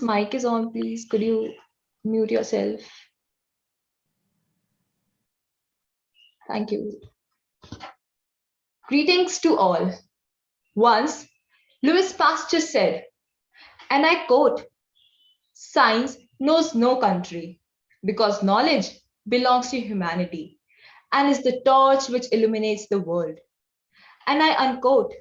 mic is on, please. Could you mute yourself? Thank you. Greetings to all. Once, Louis Pasteur said, and I quote, "Science knows no country, because knowledge belongs to humanity and is the torch which illuminates the world." And I unquote.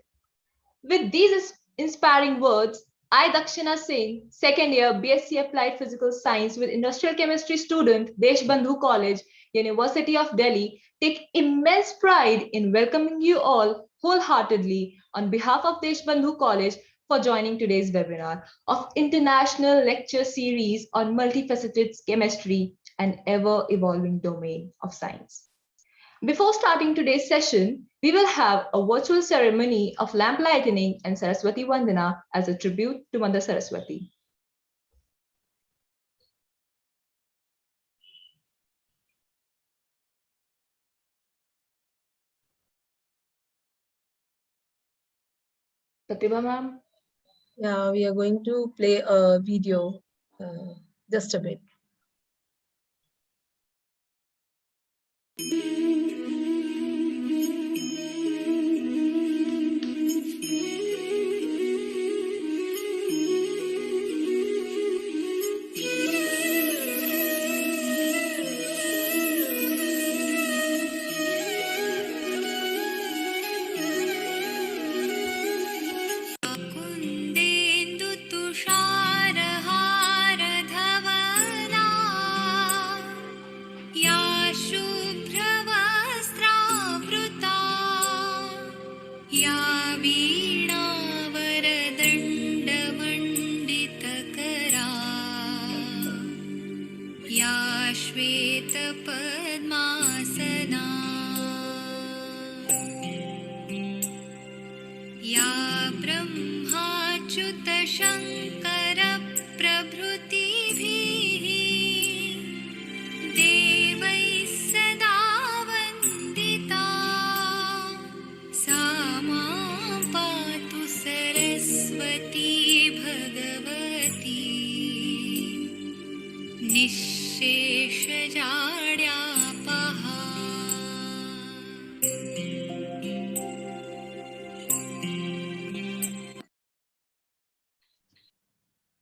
With these inspiring words, I, Dakshina Singh, second year BSc Applied Physical Science with Industrial Chemistry student, Deshbandhu College, University of Delhi, take immense pride in welcoming you all wholeheartedly on behalf of Deshbandhu College for joining today's webinar of International Lecture Series on Multifaceted Chemistry, an ever-evolving domain of science. Before starting today's session, we will have a virtual ceremony of lamp lighting and Saraswati Vandana as a tribute to Mother Saraswati. Pratibha ma'am? Yeah, we are going to play a video, just a bit.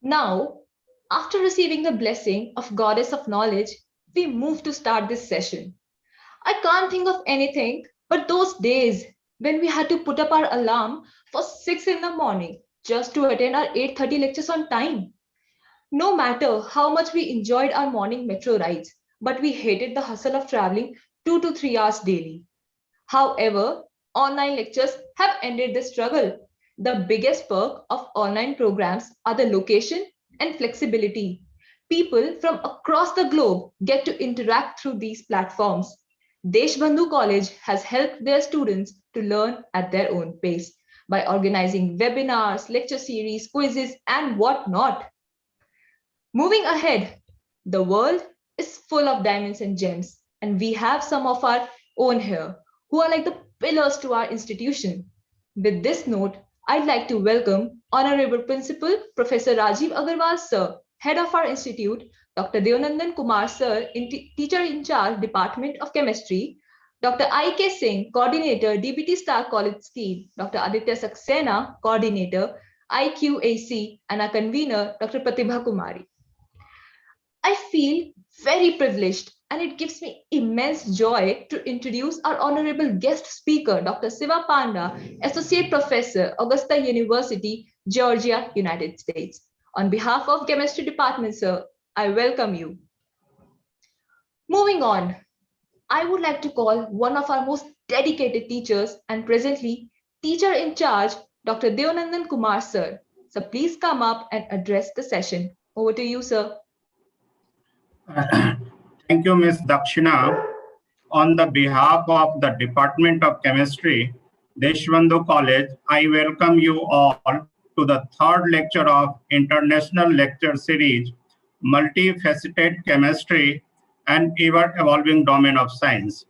Now, after receiving the blessing of Goddess of Knowledge, we move to start this session. I can't think of anything but those days when we had to put up our alarm for 6 in the morning just to attend our 8:30 lectures on time. No matter how much we enjoyed our morning metro rides, but we hated the hustle of traveling 2 to 3 hours daily. However, online lectures have ended the struggle. The biggest perk of online programs are the location and flexibility. People from across the globe get to interact through these platforms. Deshbandhu College has helped their students to learn at their own pace by organizing webinars, lecture series, quizzes, and whatnot. Moving ahead, the world is full of diamonds and gems, and we have some of our own here who are like the pillars to our institution. With this note, I'd like to welcome Honorable Principal Professor Rajiv Agarwal Sir, Head of our Institute, Dr. Devanandan Kumar Sir, Teacher in Charge, Department of Chemistry, Dr. I.K. Singh, Coordinator, DBT Star College Scheme, Dr. Aditya Saxena, Coordinator, IQAC, and our convener, Dr. Pratibha Kumari. I feel very privileged and it gives me immense joy to introduce our honorable guest speaker, Dr. Siva Panda, Associate Professor, Augusta University, Georgia, United States. On behalf of Chemistry Department, sir, I welcome you. Moving on, I would like to call one of our most dedicated teachers and presently teacher in charge, Dr. Devanandan Kumar, sir. So please come up and address the session. Over to you, sir. Thank you, Ms. Dakshina. On the behalf of the Department of Chemistry, Deshbandhu College, I welcome you all to the third lecture of International Lecture Series, Multifaceted Chemistry, an ever-evolving domain of science.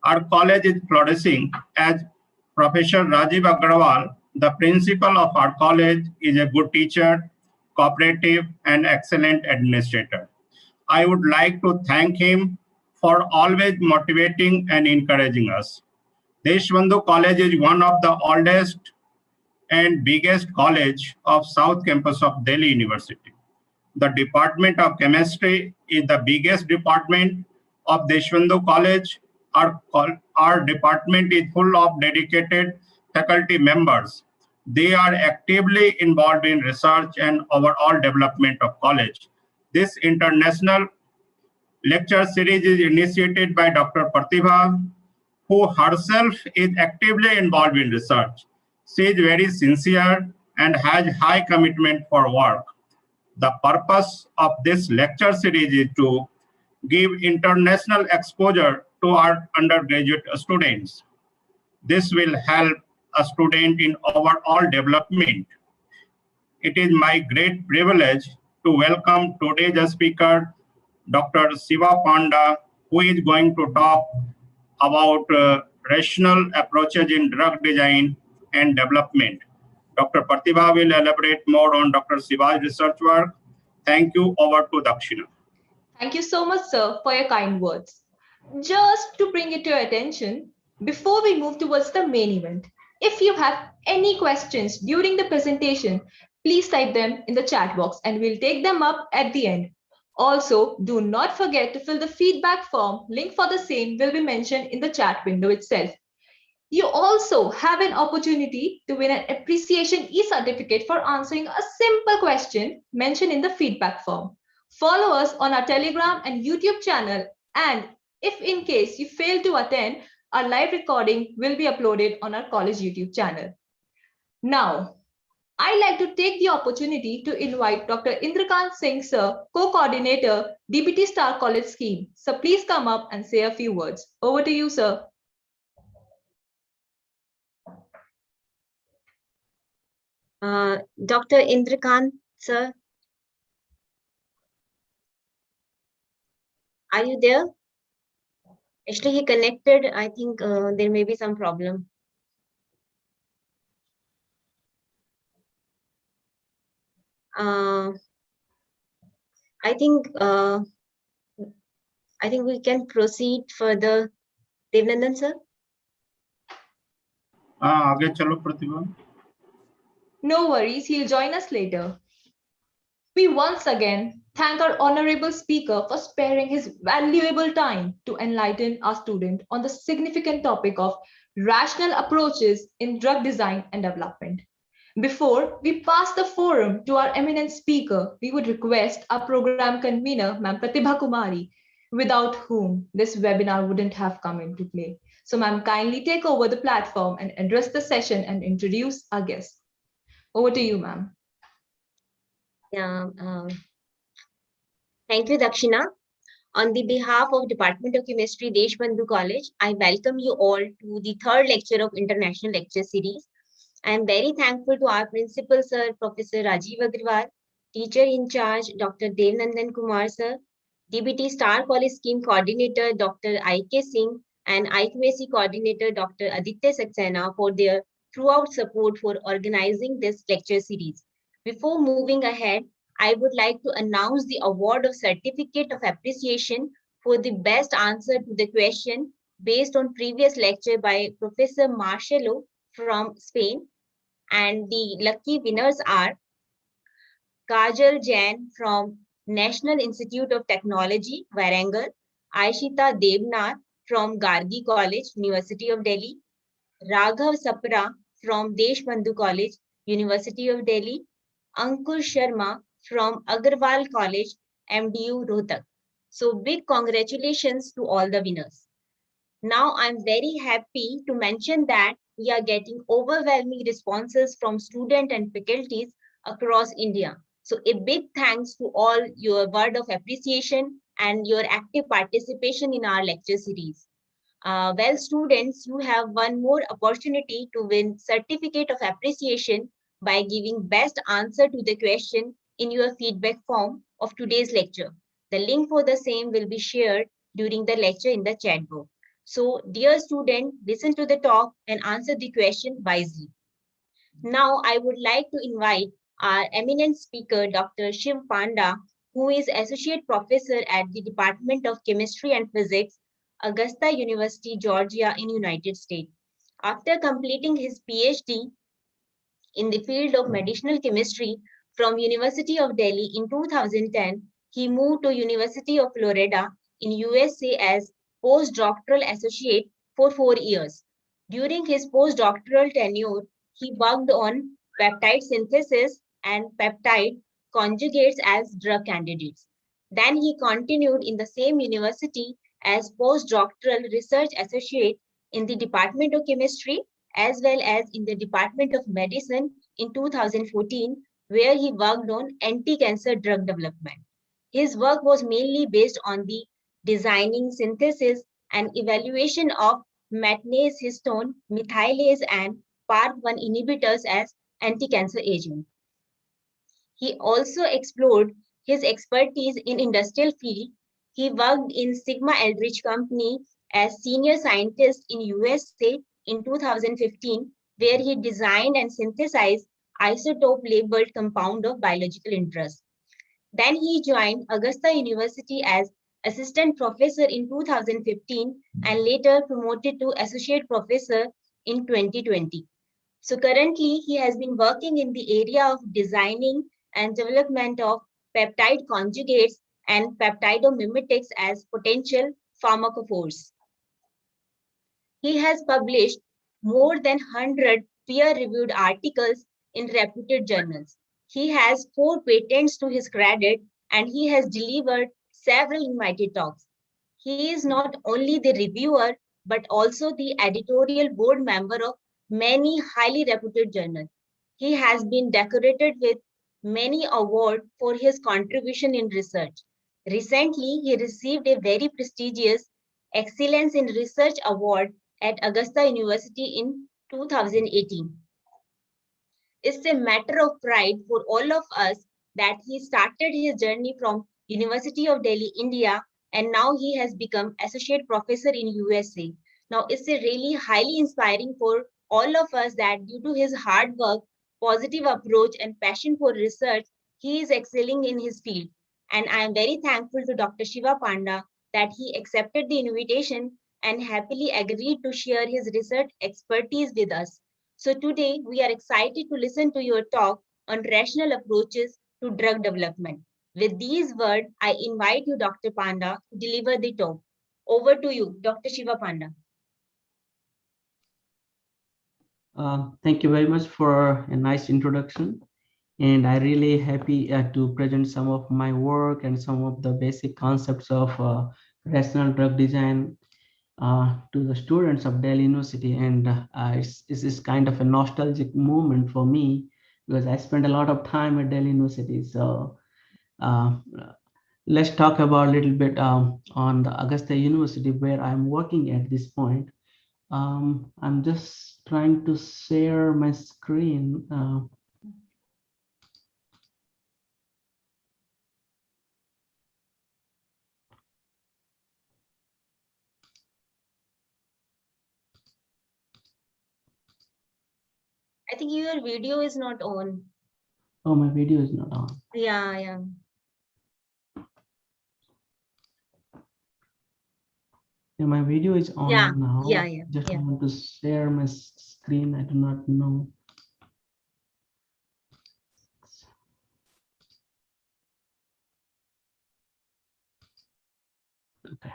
Our college is flourishing as Professor Rajiv Agrawal, the principal of our college, is a good teacher cooperative, and excellent administrator. I would like to thank him for always motivating and encouraging us. Deshbandhu College is one of the oldest and biggest college of South Campus of Delhi University. The Department of Chemistry is the biggest department of Deshbandhu College. Our department is full of dedicated faculty members. They are actively involved in research and overall development of college. This international lecture series is initiated by Dr. Pratibha, who herself is actively involved in research. She is very sincere and has high commitment for work. The purpose of this lecture series is to give international exposure to our undergraduate students. This will help a student in overall development. It is my great privilege to welcome today's speaker, Dr. Siva Panda, who is going to talk about rational approaches in drug design and development. Dr. Pratibha will elaborate more on Dr. Siva's research work. Thank you. Over to Dakshina. Thank you so much, sir, for your kind words. Just to bring it to your attention, before we move towards the main event, if you have any questions during the presentation, please type them in the chat box and we'll take them up at the end. Also, do not forget to fill the feedback form. Link for the same will be mentioned in the chat window itself. You also have an opportunity to win an appreciation e-certificate for answering a simple question mentioned in the feedback form. Follow us on our Telegram and YouTube channel, and if in case you fail to attend, our live recording will be uploaded on our college YouTube channel. Now, I'd like to take the opportunity to invite Dr. Indrakant Singh, sir, co-coordinator, DBT Star College Scheme. So please come up and say a few words. Over to you, sir. Dr. Indrakant, sir, are you there? Actually, he connected. I think there may be some problem. I think we can proceed further. Devnandan, sir. आगे चलो प्रतिभा. No worries, he'll join us later. We once again thank our honorable speaker for sparing his valuable time to enlighten our student on the significant topic of rational approaches in drug design and development. Before we pass the forum to our eminent speaker, we would request our program convener, Ma'am Pratibha Kumari, without whom this webinar wouldn't have come into play. So ma'am, kindly take over the platform and address the session and introduce our guest. Over to you, ma'am. Yeah, thank you, Dakshina. On the behalf of Department of Chemistry, Deshbandhu College, I welcome you all to the third lecture of International Lecture Series. I am very thankful to our principal, sir, Professor Rajiv Agrawal, teacher in charge, Dr. Devnandan Kumar, sir, DBT Star College Scheme Coordinator, Dr. I.K. Singh, and IQAC Coordinator, Dr. Aditya Saxena, for their throughout support for organizing this lecture series. Before moving ahead, I would like to announce the award of Certificate of Appreciation for the best answer to the question based on previous lecture by Professor Marcelo from Spain. And the lucky winners are Kajal Jain from National Institute of Technology, Warangal, Aishita Devnar from Gargi College, University of Delhi, Raghav Sapra from Deshbandhu College, University of Delhi, Ankur Sharma from Agarwal College, MDU Rohtak. So big congratulations to all the winners. Now I'm very happy to mention that we are getting overwhelming responses from students and faculties across India. So a big thanks to all your word of appreciation and your active participation in our lecture series. Well, students, you have one more opportunity to win Certificate of Appreciation by giving best answer to the question in your feedback form of today's lecture. The link for the same will be shared during the lecture in the chat box. So, dear student, listen to the talk and answer the question wisely. Now, I would like to invite our eminent speaker, Dr. Shiv Panda, who is Associate Professor at the Department of Chemistry and Physics, Augusta University, Georgia in United States. After completing his PhD in the field of medicinal chemistry from University of Delhi in 2010, he moved to University of Florida in USA as postdoctoral associate for 4 years. During his postdoctoral tenure, he worked on peptide synthesis and peptide conjugates as drug candidates. Then he continued in the same university as postdoctoral research associate in the Department of Chemistry as well as in the Department of Medicine in 2014, where he worked on anti-cancer drug development. His work was mainly based on the designing, synthesis, and evaluation of maintenance histone, methylase, and PARP1 inhibitors as anti-cancer agents. He also explored his expertise in industrial field. He worked in Sigma Aldrich Company as senior scientist in USA in 2015, where he designed and synthesized isotope-labeled compound of biological interest. Then he joined Augusta University as assistant professor in 2015 and later promoted to associate professor in 2020. So currently he has been working in the area of designing and development of peptide conjugates and peptidomimetics as potential pharmacophores. He has published more than 100 peer-reviewed articles in reputed journals. He has 4 patents to his credit and he has delivered several invited talks. He is not only the reviewer but also the editorial board member of many highly reputed journals. He has been decorated with many awards for his contribution in research. Recently, he received a very prestigious Excellence in Research Award at Augusta University in 2018. It's a matter of pride for all of us that he started his journey from University of Delhi, India, and now he has become associate professor in USA. Now, it's a really highly inspiring for all of us that due to his hard work, positive approach, and passion for research, he is excelling in his field. And I am very thankful to Dr. Shiva Panda that he accepted the invitation and happily agreed to share his research expertise with us. So today we are excited to listen to your talk on rational approaches to drug development. With these words, I invite you, Dr. Panda, to deliver the talk. Over to you, Dr. Shiva Panda. Thank you very much for a nice introduction. And I'm really happy to present some of my work and some of the basic concepts of rational drug design to the students of Delhi University. And it's kind of a nostalgic moment for me because I spent a lot of time at Delhi University. So let's talk about a little bit on the Augusta University where I'm working at this point. I'm just trying to share my screen. I think your video is not on. Oh, my video is not on. Yeah. Yeah, my video is on now. Yeah. Just want to share my screen. I do not know. Okay.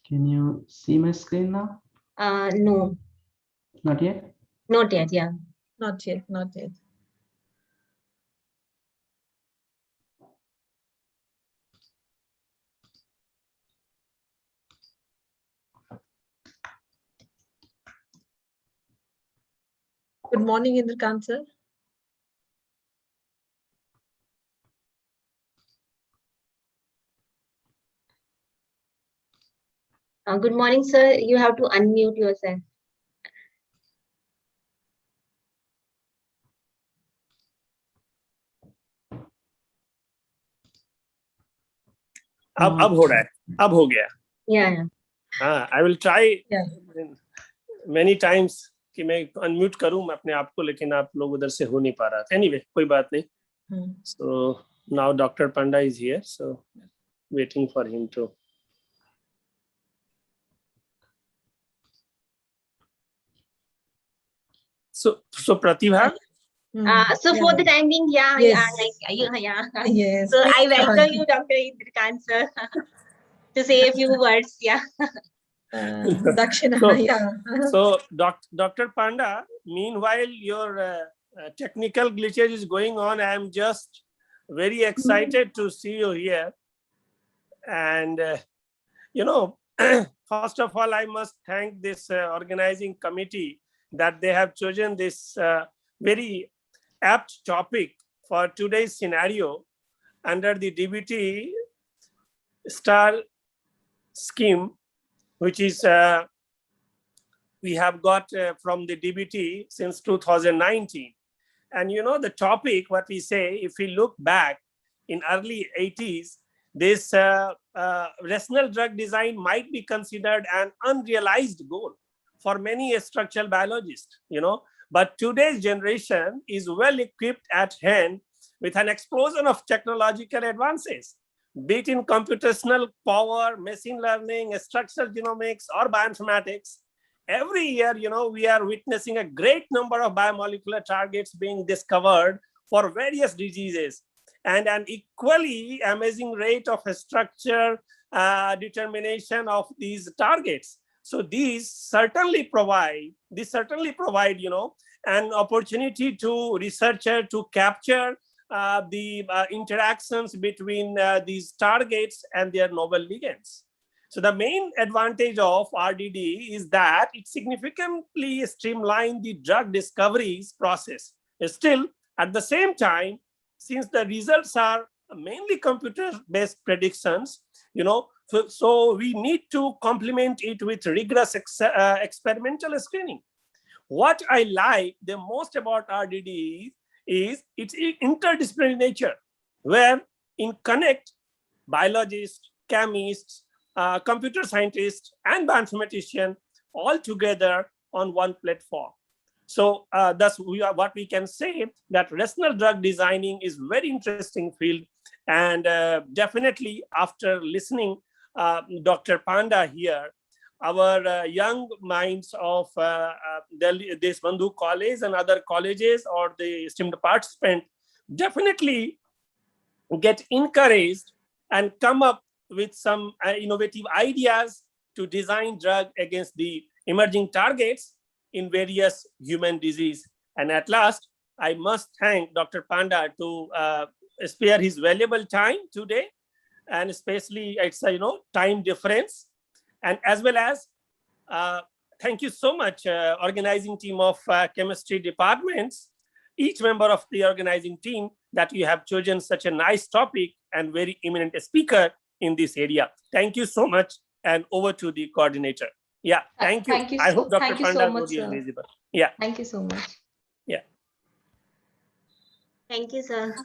Can you see my screen now? No. Not yet? Not yet, yeah. Not yet, not yet. Good morning, Indrakant sir. Good morning, sir. You have to unmute yourself. अब हो रहा है, अब हो गया. Yeah. I will try. Yeah. many times कि मैं unmute करूं मैं अपने आप को, लेकिन आप लोग उधर से हो नहीं पा रहा था. Anyway, कोई बात नहीं. So now Dr. Panda is here, so waiting for him to. So Pratibha. So for the time being, yeah. Yes. So I please, welcome you, Dr. Indrikant sir, to say a few words. Yeah. Dakshina, So, yeah. So Dr. Panda, meanwhile your technical glitches is going on, I am just very excited to see you here. And first of all, I must thank this organizing committee that they have chosen this very apt topic for today's scenario under the DBT star scheme, which is we have got from the DBT since 2019. And the topic, what we say, if we look back in early 80s, this rational drug design might be considered an unrealized goal for many structural biologists, but today's generation is well equipped at hand with an explosion of technological advances, be it in computational power, machine learning, structural genomics, or bioinformatics. Every year, we are witnessing a great number of biomolecular targets being discovered for various diseases, and an equally amazing rate of structure determination of these targets. So these certainly provide, an opportunity to researcher to capture the interactions between these targets and their novel ligands. So the main advantage of RDD is that it significantly streamlines the drug discoveries process. Still, at the same time, since the results are mainly computer-based predictions, so we need to complement it with rigorous experimental screening. What I like the most about RDD is its interdisciplinary nature, where in connect biologists, chemists, computer scientists, and bioinformaticians all together on one platform. So thus what we can say that rational drug designing is very interesting field, and definitely after listening Dr. Panda here, our young minds of Deshbandhu College and other colleges or the esteemed participant definitely get encouraged and come up with some innovative ideas to design drug against the emerging targets in various human disease. And at last, I must thank Dr. Panda to spare his valuable time today, and especially it's a time difference, and as well as thank you so much organizing team of chemistry departments, each member of the organizing team, that you have chosen such a nice topic and very eminent speaker in this area. Thank you so much, and over to the coordinator. Yeah, thank you. I hope Dr. Panda will be visible. Yeah. Thank you so much. Yeah. Thank you, sir.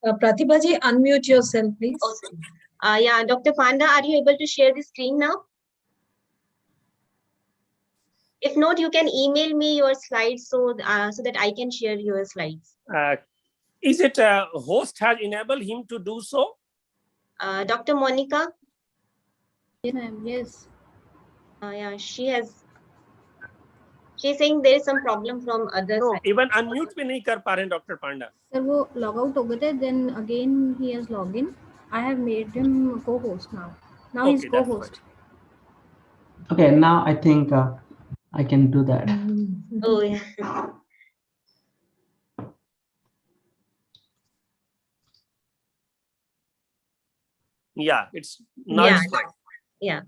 Pratibha ji, unmute yourself, please. Oh, yeah, Dr. Panda, are you able to share the screen now? If not, you can email me your slides so that I can share your slides. Is it host has enabled him to do so? Dr. Monica? Yes, ma'am. Yes. Yeah, she's saying there is some problem from other side. Even unmute भी नहीं कर पा रहे Dr. Panda. Sir, वो log out हो गए थे. Then again he has logged in. I have made him co-host now. Now Okay, he's co-host. Okay, now I think I can do that. Oh, yeah. Yeah, it's now. Yeah. It's fine. Yeah.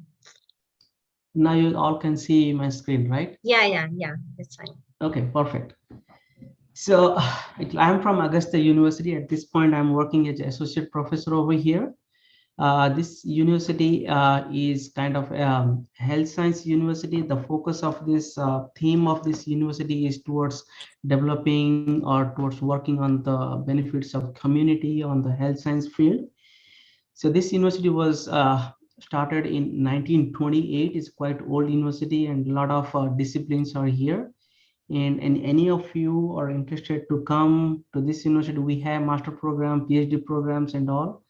Now you all can see my screen, right? Yeah, that's fine. Okay, perfect. So I'm from Augusta University. At this point, I'm working as an associate professor over here. This university is kind of health science university. The focus of this theme of this university is towards developing or towards working on the benefits of community on the health science field. So this university was started in 1928. It's quite old university, and a lot of disciplines are here. And any of you are interested to come to this university, we have master program, PhD programs, and all.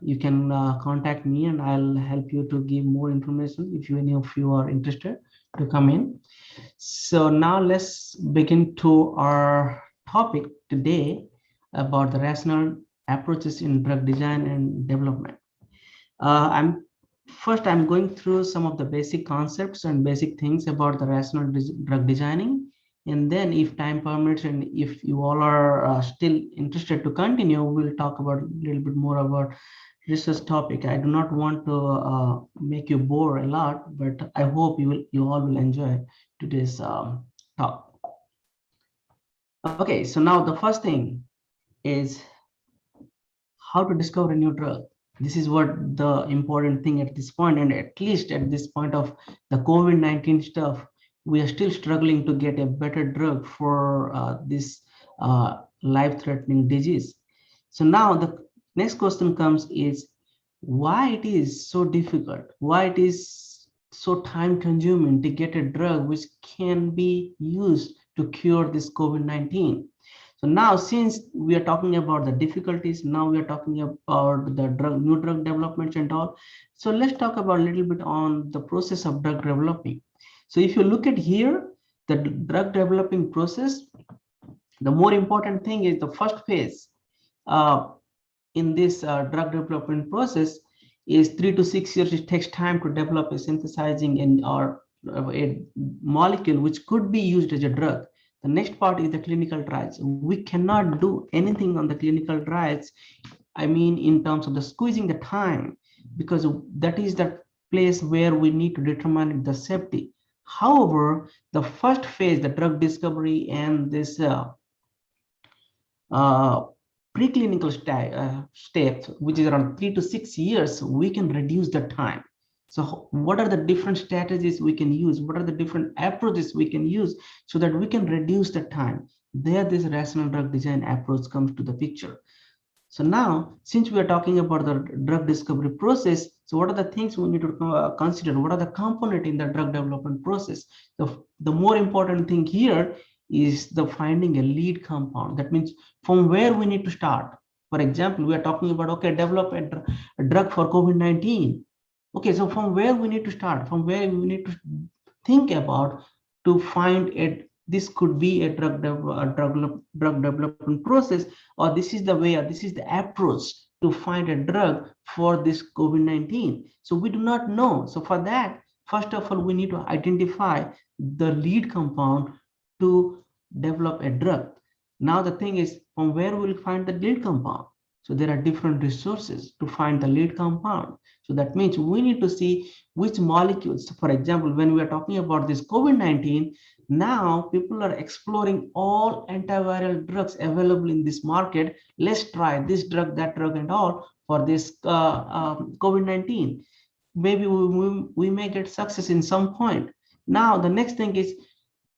You can contact me, and I'll help you to give more information if any of you are interested to come in. So now let's begin to our topic today about the rational approaches in drug design and development. I'm going through some of the basic concepts and basic things about the rational drug designing, and then if time permits and if you all are still interested to continue, we'll talk about a little bit more about research topic. I do not want to make you bore a lot, but I hope you all will enjoy today's talk. Okay, so now the first thing is how to discover a new drug. This is what the important thing at this point, and at least at this point of the COVID-19 stuff, we are still struggling to get a better drug for this life-threatening disease. So now the next question comes is why it is so difficult, why it is so time-consuming to get a drug which can be used to cure this COVID-19. So now, since we are talking about the difficulties, now we are talking about the new drug developments and all. So let's talk about a little bit on the process of drug developing. So if you look at here, the drug developing process, the more important thing is the first phase in this drug development process is 3 to 6 years. It takes time to develop a synthesizing or a molecule which could be used as a drug. The next part is the clinical trials. We cannot do anything on the clinical trials, I mean, in terms of the squeezing the time, because that is the place where we need to determine the safety. However, the first phase, the drug discovery and this preclinical steps, which is around 3 to 6 years, we can reduce the time. So what are the different strategies we can use? What are the different approaches we can use so that we can reduce the time? There, this rational drug design approach comes to the picture. So now, since we are talking about the drug discovery process, so what are the things we need to consider? What are the components in the drug development process? The more important thing here is the finding a lead compound. That means from where we need to start. For example, we are talking about, okay, develop a drug for COVID-19. Okay, so from where we need to start, from where we need to think about to find it. This could be a drug development process, or this is the way, or this is the approach to find a drug for this COVID-19. So we do not know. So for that, first of all, we need to identify the lead compound to develop a drug. Now the thing is, from where we'll find the lead compound? So there are different resources to find the lead compound. So that means we need to see which molecules. For example, when we are talking about this COVID-19, now people are exploring all antiviral drugs available in this market. Let's try this drug, that drug, and all for this COVID-19. Maybe we may get success in some point. Now the next thing is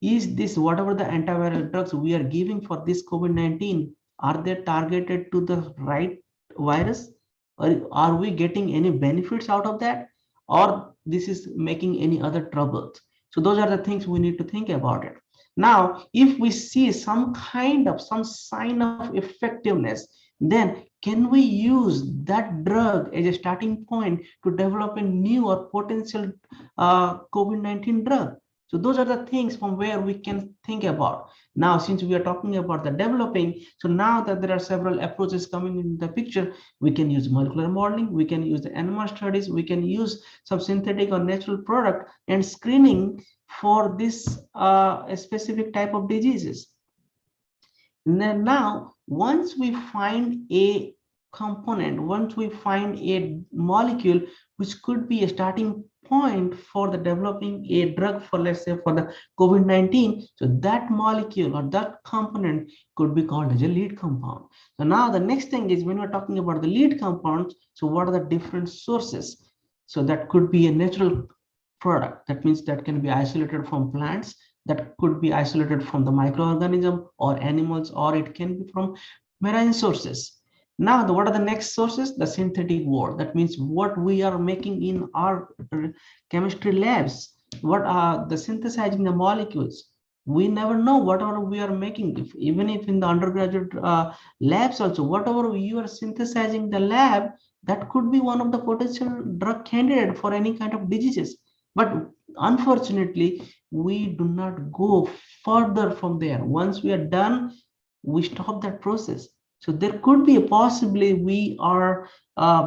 this whatever the antiviral drugs we are giving for this COVID-19, are they targeted to the right virus? Or are we getting any benefits out of that? Or this is making any other troubles? So those are the things we need to think about it. Now, if we see some sign of effectiveness, then can we use that drug as a starting point to develop a new or potential COVID-19 drug? So those are the things from where we can think about. Now, since we are talking about the developing, so now that there are several approaches coming in the picture, we can use molecular modeling, we can use the animal studies, we can use some synthetic or natural product and screening for this a specific type of diseases. And then now, once we find a component, once we find a molecule which could be a starting point for the developing a drug for, let's say, for the COVID-19. So that molecule or that component could be called as a lead compound. So now the next thing is, when we're talking about the lead compounds, so what are the different sources? So that could be a natural product. That means that can be isolated from plants, that could be isolated from the microorganism or animals, or it can be from marine sources. Now, what are the next sources? The synthetic world. That means what we are making in our chemistry labs. What are the synthesizing the molecules? We never know whatever we are making. Even if in the undergraduate labs also, whatever you are synthesizing the lab, that could be one of the potential drug candidate for any kind of diseases. But unfortunately, we do not go further from there. Once we are done, we stop that process. So there could be possibly we are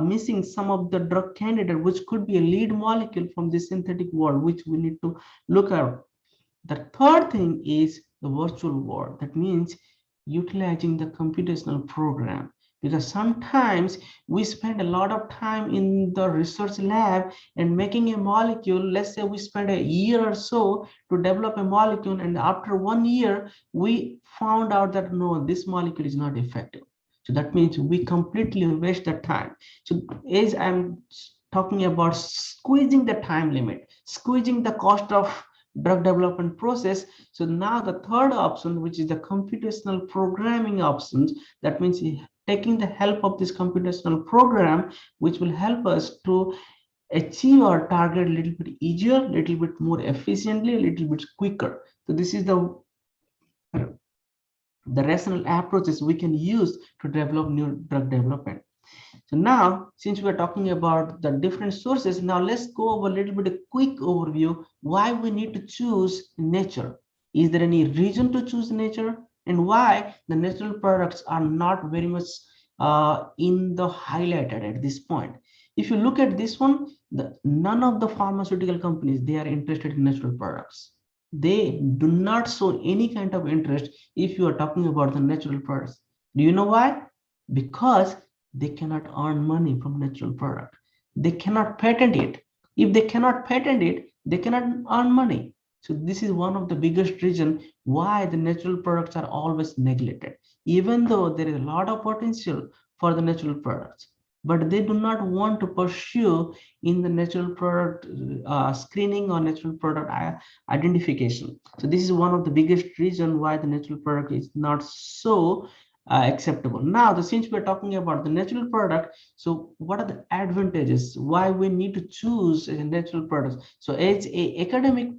missing some of the drug candidate, which could be a lead molecule from the synthetic world, which we need to look at. The third thing is the virtual world. That means utilizing the computational program, because sometimes we spend a lot of time in the research lab and making a molecule. Let's say we spend a year or so to develop a molecule, and after 1 year we found out that no, this molecule is not effective. So that means we completely waste the time. So as I'm talking about squeezing the time limit, squeezing the cost of drug development process. So now the third option, which is the computational programming options, that means taking the help of this computational program, which will help us to achieve our target a little bit easier, a little bit more efficiently, a little bit quicker. So this is the rational approaches we can use to develop new drug development. So now, since we're talking about the different sources, now let's go over a little bit of quick overview why we need to choose nature. Is there any reason to choose nature, and why the natural products are not very much in the highlighted at this point? If you look at this one, none of the pharmaceutical companies, they are interested in natural products. They do not show any kind of interest if you are talking about the natural products. Do you know why? Because they cannot earn money from natural product. They cannot patent it. If they cannot patent it, they cannot earn money. So this is one of the biggest reasons why the natural products are always neglected, even though there is a lot of potential for the natural products. But they do not want to pursue in the natural product screening or natural product identification. So this is one of the biggest reasons why the natural product is not so acceptable. Now, since we're talking about the natural product, so what are the advantages? Why we need to choose a natural product? So as a academic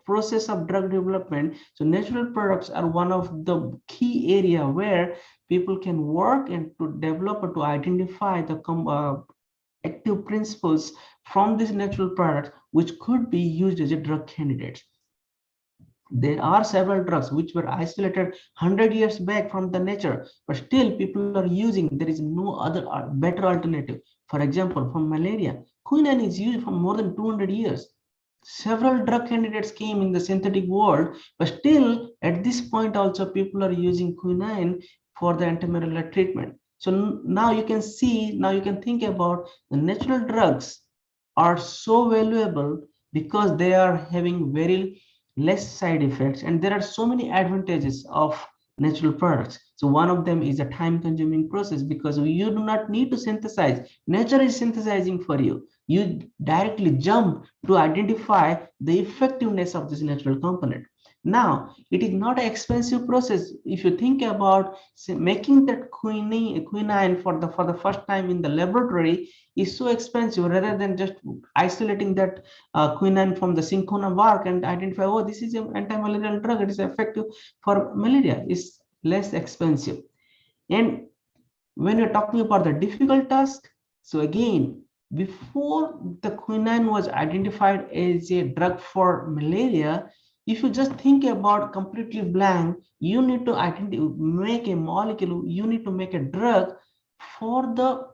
process of drug development, so natural products are one of the key area where people can work and to develop or to identify the active principles from this natural product, which could be used as a drug candidate. There are several drugs which were isolated 100 years back from the nature, but still people are using. There is no other better alternative. For example, for malaria, quinine is used for more than 200 years. Several drug candidates came in the synthetic world, but still at this point also people are using quinine for the antimalarial treatment. So now you can see, now you can think about the natural drugs are so valuable because they are having very less side effects, and there are so many advantages of natural products. So one of them is a time consuming process, because you do not need to synthesize. Nature is synthesizing for you. You directly jump to identify the effectiveness of this natural component. Now, it is not an expensive process. If you think about making that quinine for the first time in the laboratory is so expensive, rather than just isolating that quinine from the cinchona bark and identify, oh, this is an anti-malarial drug, it is effective for malaria. It's less expensive. And when you're talking about the difficult task, so again, before the quinine was identified as a drug for malaria, if you just think about completely blank, you need to make a molecule, you need to make a drug for the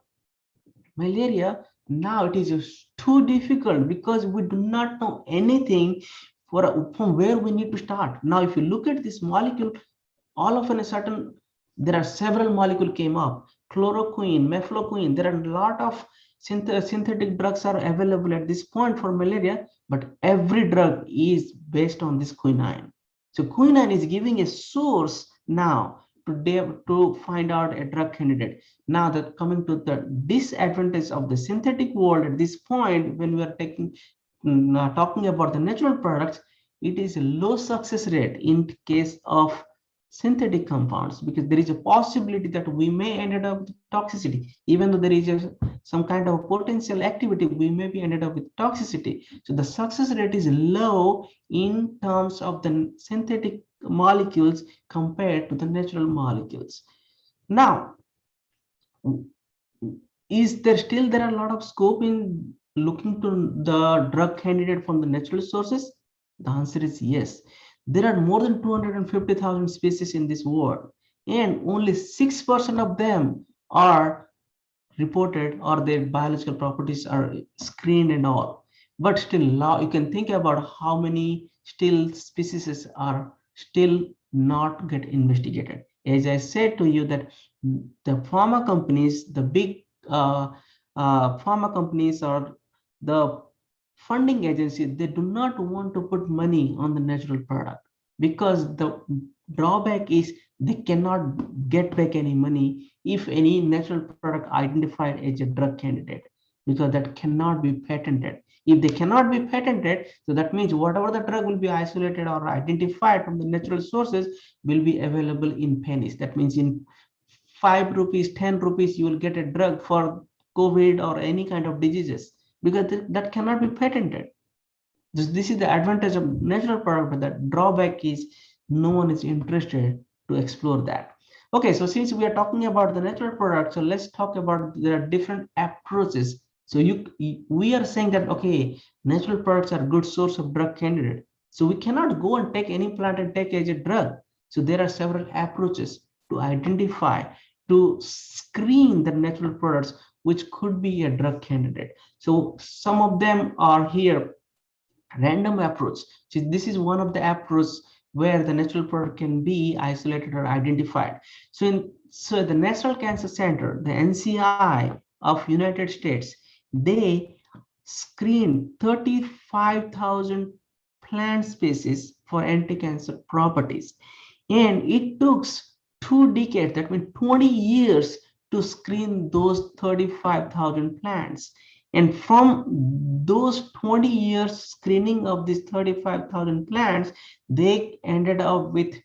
malaria. Now it is too difficult because we do not know anything from where we need to start. Now, if you look at this molecule, all of a sudden, there are several molecules came up: chloroquine, mefloquine. There are a lot of synthetic drugs are available at this point for malaria, but every drug is based on this quinine. So quinine is giving a source now to find out a drug candidate. Now that coming to the disadvantage of the synthetic world at this point, when we are talking about the natural products, it is a low success rate in case of synthetic compounds, because there is a possibility that we may end up with toxicity. Even though there is some kind of potential activity, we may be ended up with toxicity. So the success rate is low in terms of the synthetic molecules compared to the natural molecules. Now, is there are a lot of scope in looking to the drug candidate from the natural sources? The answer is yes. There are more than 250,000 species in this world, and only 6% of them are reported or their biological properties are screened and all. But still, now you can think about how many still species are still not get investigated. As I said to you that the pharma companies, the big pharma companies or the funding agencies, they do not want to put money on the natural product, because the drawback is they cannot get back any money if any natural product identified as a drug candidate, because that cannot be patented. If they cannot be patented, so that means whatever the drug will be isolated or identified from the natural sources will be available in pennies. That means in 5 rupees, 10 rupees, you will get a drug for COVID or any kind of diseases, because that cannot be patented. This is the advantage of natural product, but the drawback is no one is interested to explore that. Okay, so since we are talking about the natural product, so let's talk about the different approaches. So we are saying that, okay, natural products are a good source of drug candidate. So we cannot go and take any plant and take as a drug. So there are several approaches to identify, to screen the natural products which could be a drug candidate. So some of them are here. Random approach. So this is one of the approaches where the natural product can be isolated or identified. So the National Cancer Center, the NCI of United States, they screened 35,000 plant species for anti-cancer properties, and it took 2 decades, that means 20 years, to screen those 35,000 plants. And from those 20 years screening of these 35,000 plants, they ended up with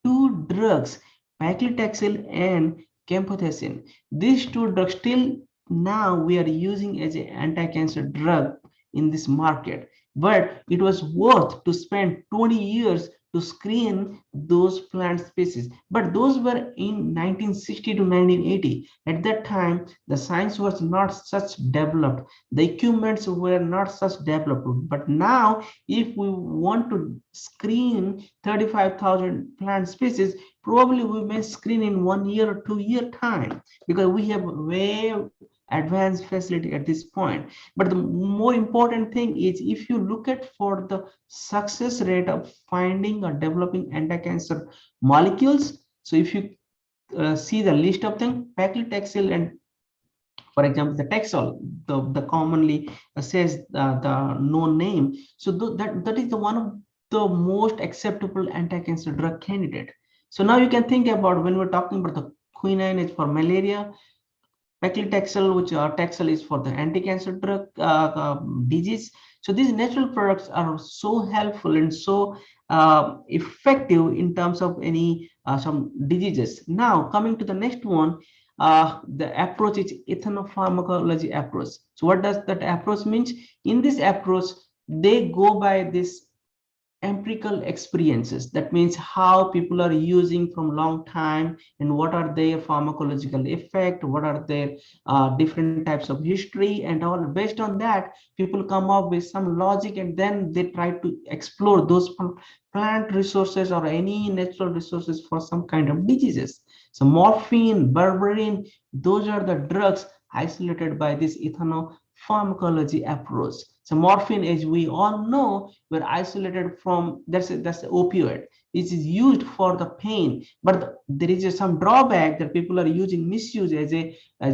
2 drugs, paclitaxel and camptothecin. These 2 drugs still now we are using as an anti-cancer drug in this market. But it was worth to spend 20 years to screen those plant species. But those were in 1960 to 1980. At that time, the science was not such developed. The equipments were not such developed. But now, if we want to screen 35,000 plant species, probably we may screen in 1 year or 2 year time, because we have way advanced facility at this point. But the more important thing is, if you look at for the success rate of finding or developing anti-cancer molecules, so if you see the list of them, paclitaxel and, for example, the Taxol, the commonly says the known name. So that is the one of the most acceptable anti-cancer drug candidate. So now you can think about, when we're talking about the quinine is for malaria, paclitaxel, which Taxol is for the anti-cancer drug disease. So these natural products are so helpful and so effective in terms of any some diseases. Now coming to the next one, the approach is ethnopharmacology approach. So what does that approach mean? In this approach, they go by this empirical experiences. That means how people are using from long time, and what are their pharmacological effect, what are their different types of history and all. Based on that, people come up with some logic, and then they try to explore those plant resources or any natural resources for some kind of diseases. So morphine, berberine, those are the drugs isolated by this ethnopharmacology approach. So morphine, as we all know, were isolated from, that's the opioid. it is used for the pain, but there is some drawback that people are using misuse as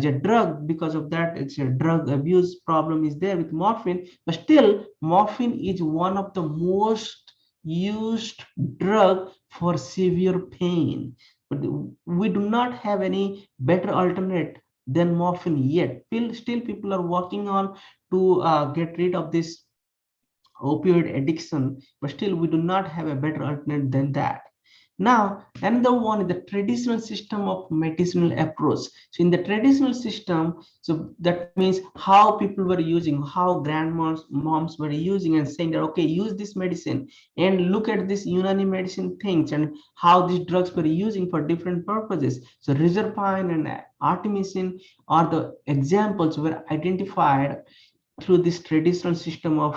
a drug. Because of that, it's a drug abuse problem is there with morphine. But still, morphine is one of the most used drug for severe pain. But we do not have any better alternate than morphine yet. Still people are working on to get rid of this opioid addiction, but still we do not have a better alternate than that. Now, another one is the traditional system of medicinal approach. So in the traditional system, so that means how people were using, how grandmas, moms were using and saying that, okay, use this medicine and look at this Unani medicine things and how these drugs were using for different purposes. So reserpine and artemisinin are the examples were identified through this traditional system of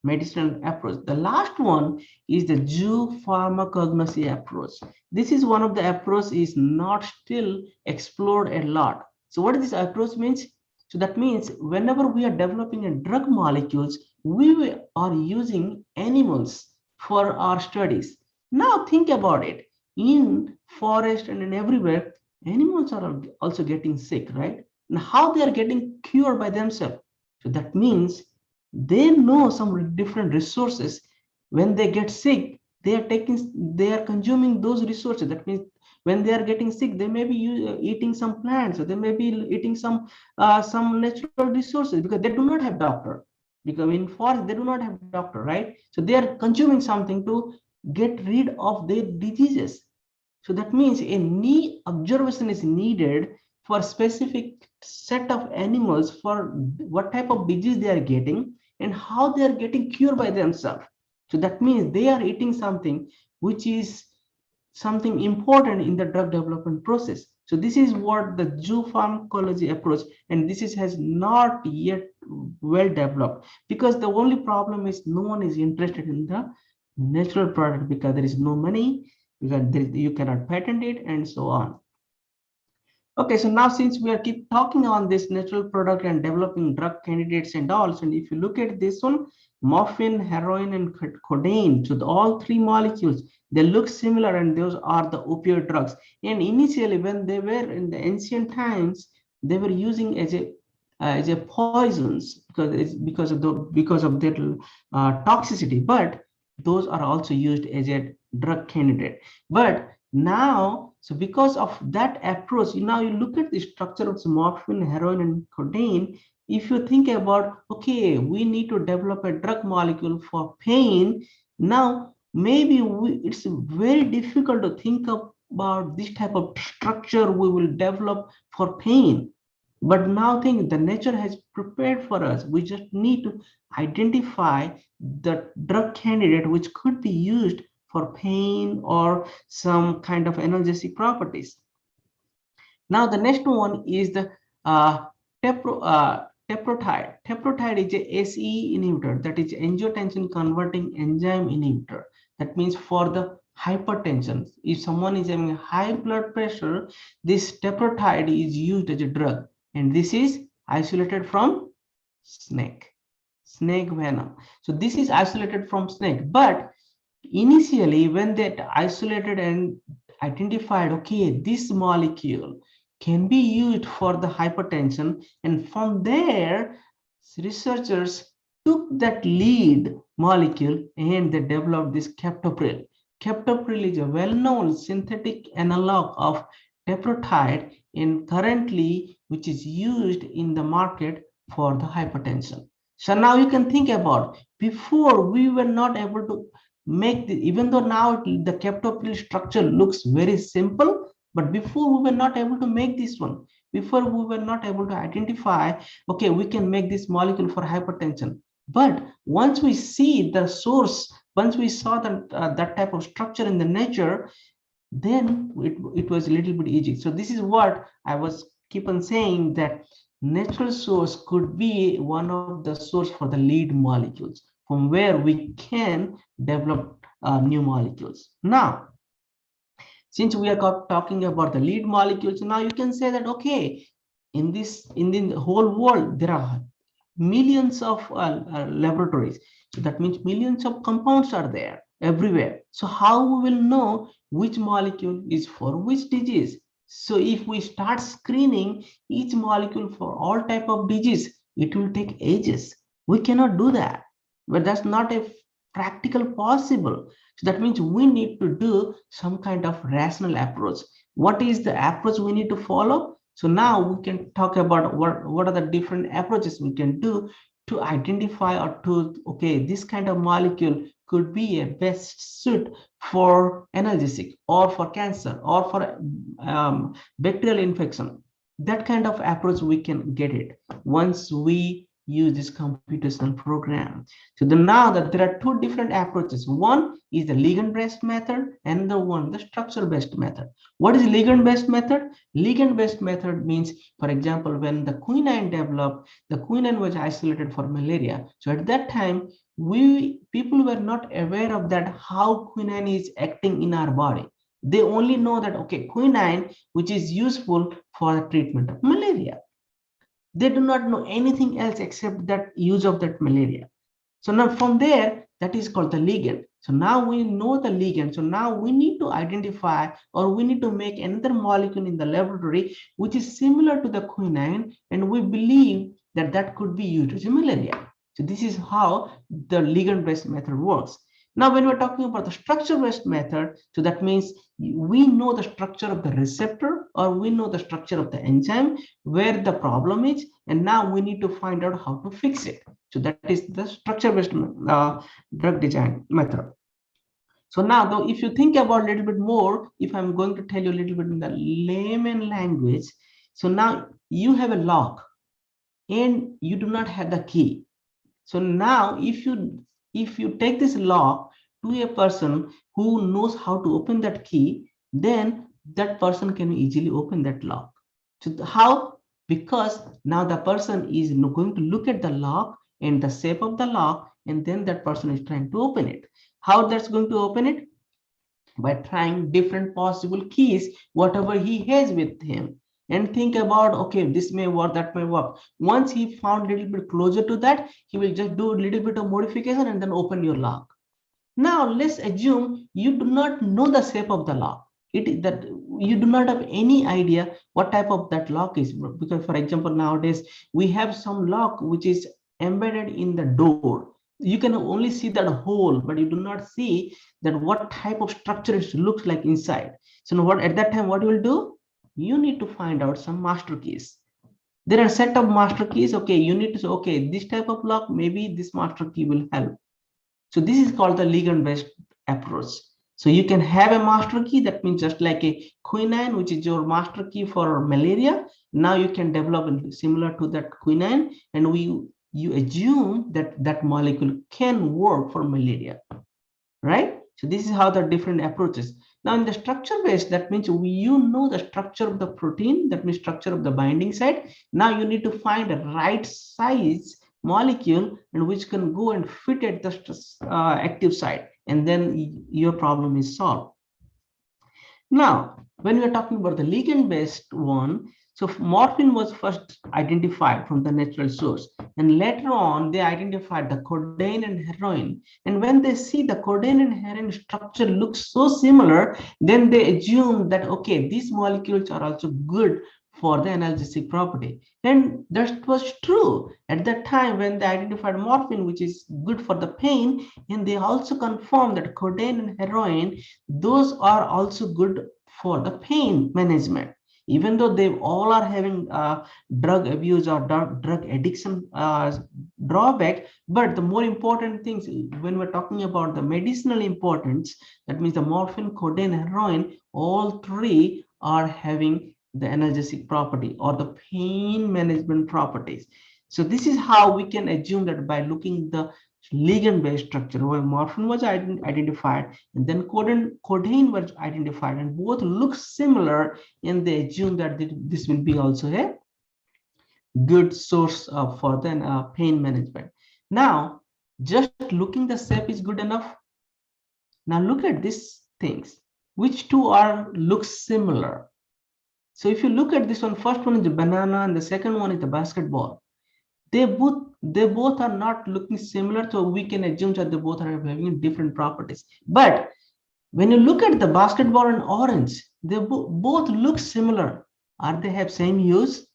medicinal approach. The last one is the Jew pharmacognosy approach. This is one of the approach is not still explored a lot. So what this approach means? So that means whenever we are developing a drug molecules, we are using animals for our studies. Now think about it. In forest and in everywhere, animals are also getting sick, right? And how they are getting cured by themselves. So that means they know some different resources. When they get sick, they are consuming those resources. That means when they are getting sick, they may be eating some plants, or they may be eating some natural resources, because they do not have doctor. Because in forest they do not have doctor, right? So they are consuming something to get rid of their diseases. So that means a knee observation is needed for specific set of animals for what type of disease they are getting and how they are getting cured by themselves. So that means they are eating something which is something important in the drug development process. So this is what the Jew pharmacology approach, and this has not yet well developed, because the only problem is no one is interested in the natural product, because there is no money, because you cannot patent it, and so on. Okay, so now since we are keep talking on this natural product and developing drug candidates and all, and if you look at this one, morphine, heroin, and codeine, so all three molecules, they look similar, and those are the opioid drugs. And initially, when they were in the ancient times, they were using as a poisons because of their toxicity, but those are also used as a drug candidate. But now, so because of that approach, now you look at the structure of morphine, heroin, and codeine. If you think about, okay, we need to develop a drug molecule for pain, now maybe it's very difficult to think about this type of structure we will develop for pain. But now think the nature has prepared for us. We just need to identify the drug candidate which could be used for pain or some kind of analgesic properties. Now the next one is the teprotide. Teprotide is a SE inhibitor, that is angiotensin converting enzyme inhibitor. That means for the hypertension, if someone is having high blood pressure, this teprotide is used as a drug, and this is isolated from snake venom. So this is isolated from snake, but initially when they isolated and identified, okay, this molecule can be used for the hypertension, and from there researchers took that lead molecule and they developed this captopril. Captopril is a well-known synthetic analog of teprotide, and currently which is used in the market for the hypertension. So now you can think about, before we were not able to make the, even though now the captopril structure looks very simple, but before we were not able to make this one. Before we were not able to identify, okay, we can make this molecule for hypertension. But once we see the source, once we saw that type of structure in the nature, then it was a little bit easy. So this is what I was keep on saying, that natural source could be one of the source for the lead molecules from where we can develop new molecules. Now, since we are talking about the lead molecules, now you can say that, okay, in the whole world, there are millions of laboratories. So that means millions of compounds are there. everywhere. So how we will know which molecule is for which disease? So if we start screening each molecule for all type of disease, it will take ages. We cannot do that, but that's not a practical possible. So that means we need to do some kind of rational approach. What is the approach we need to follow? So now we can talk about what are the different approaches we can do to identify or to, okay, this kind of molecule could be a best suit for analgesic or for cancer or for bacterial infection. That kind of approach we can get it once we use this computational program. So now that there are two different approaches. One is the ligand-based method and the one, the structure-based method. What is ligand-based method? Ligand-based method means, for example, when the quinine developed, the quinine was isolated for malaria. So at that time, people were not aware of that, how quinine is acting in our body. They only know that, okay, quinine, which is useful for the treatment of malaria. They do not know anything else except that use of that malaria. So now from there, that is called the ligand. So now we know the ligand. So now we need to identify, or we need to make another molecule in the laboratory which is similar to the quinine, and we believe that that could be used in malaria. So this is how the ligand-based method works. Now, when we're talking about the structure-based method, so that means we know the structure of the receptor, or we know the structure of the enzyme, where the problem is, and now we need to find out how to fix it. So that is the structure-based drug design method. So now, though, if you think about a little bit more, if I'm going to tell you a little bit in the layman language, so now you have a lock and you do not have the key. So now if you take this lock to a person who knows how to open that key, then that person can easily open that lock. So how? Because now the person is going to look at the lock and the shape of the lock, and then that person is trying to open it. How that's going to open it? By trying different possible keys, whatever he has with him, and think about, okay, this may work, that may work. Once he found a little bit closer to that, he will just do a little bit of modification and then open your lock. Now let's assume you do not know the shape of the lock. It is that you do not have any idea what type of that lock is, because for example, nowadays we have some lock which is embedded in the door. You can only see that hole, but you do not see that what type of structure it looks like inside. So what at that time, what you will do? You need to find out some master keys. There are a set of master keys. Okay, you need to say, okay, this type of lock, maybe this master key will help. So this is called the ligand-based approach. So you can have a master key, that means just like a quinine, which is your master key for malaria. Now you can develop similar to that quinine, and you assume that that molecule can work for malaria, right? So this is how the different approaches. Now in the structure based, that means you know the structure of the protein, that means structure of the binding site. Now you need to find a right size molecule and which can go and fit at the active site, and then your problem is solved. Now, when we are talking about the ligand-based one, so morphine was first identified from the natural source, and later on they identified the codeine and heroin. And when they see the codeine and heroin structure looks so similar, then they assume that, okay, these molecules are also good for the analgesic property. And that was true at that time when they identified morphine, which is good for the pain, and they also confirmed that codeine and heroin, those are also good for the pain management, even though they all are having drug abuse or drug addiction drawback. But the more important things, when we're talking about the medicinal importance, that means the morphine, codeine, heroin, all three are having the analgesic property or the pain management properties. So this is how we can assume that by looking the ligand-based structure, where morphine was identified and then codeine was identified, and both look similar, and they assume that this will be also a good source for the pain management. Now, just looking the shape is good enough. Now look at these things. Which two look similar? So if you look at this one, first one is the banana and the second one is the basketball. they both are not looking similar, so we can assume that they both are having different properties. But when you look at the basketball and orange, they both look similar. Are they have same use?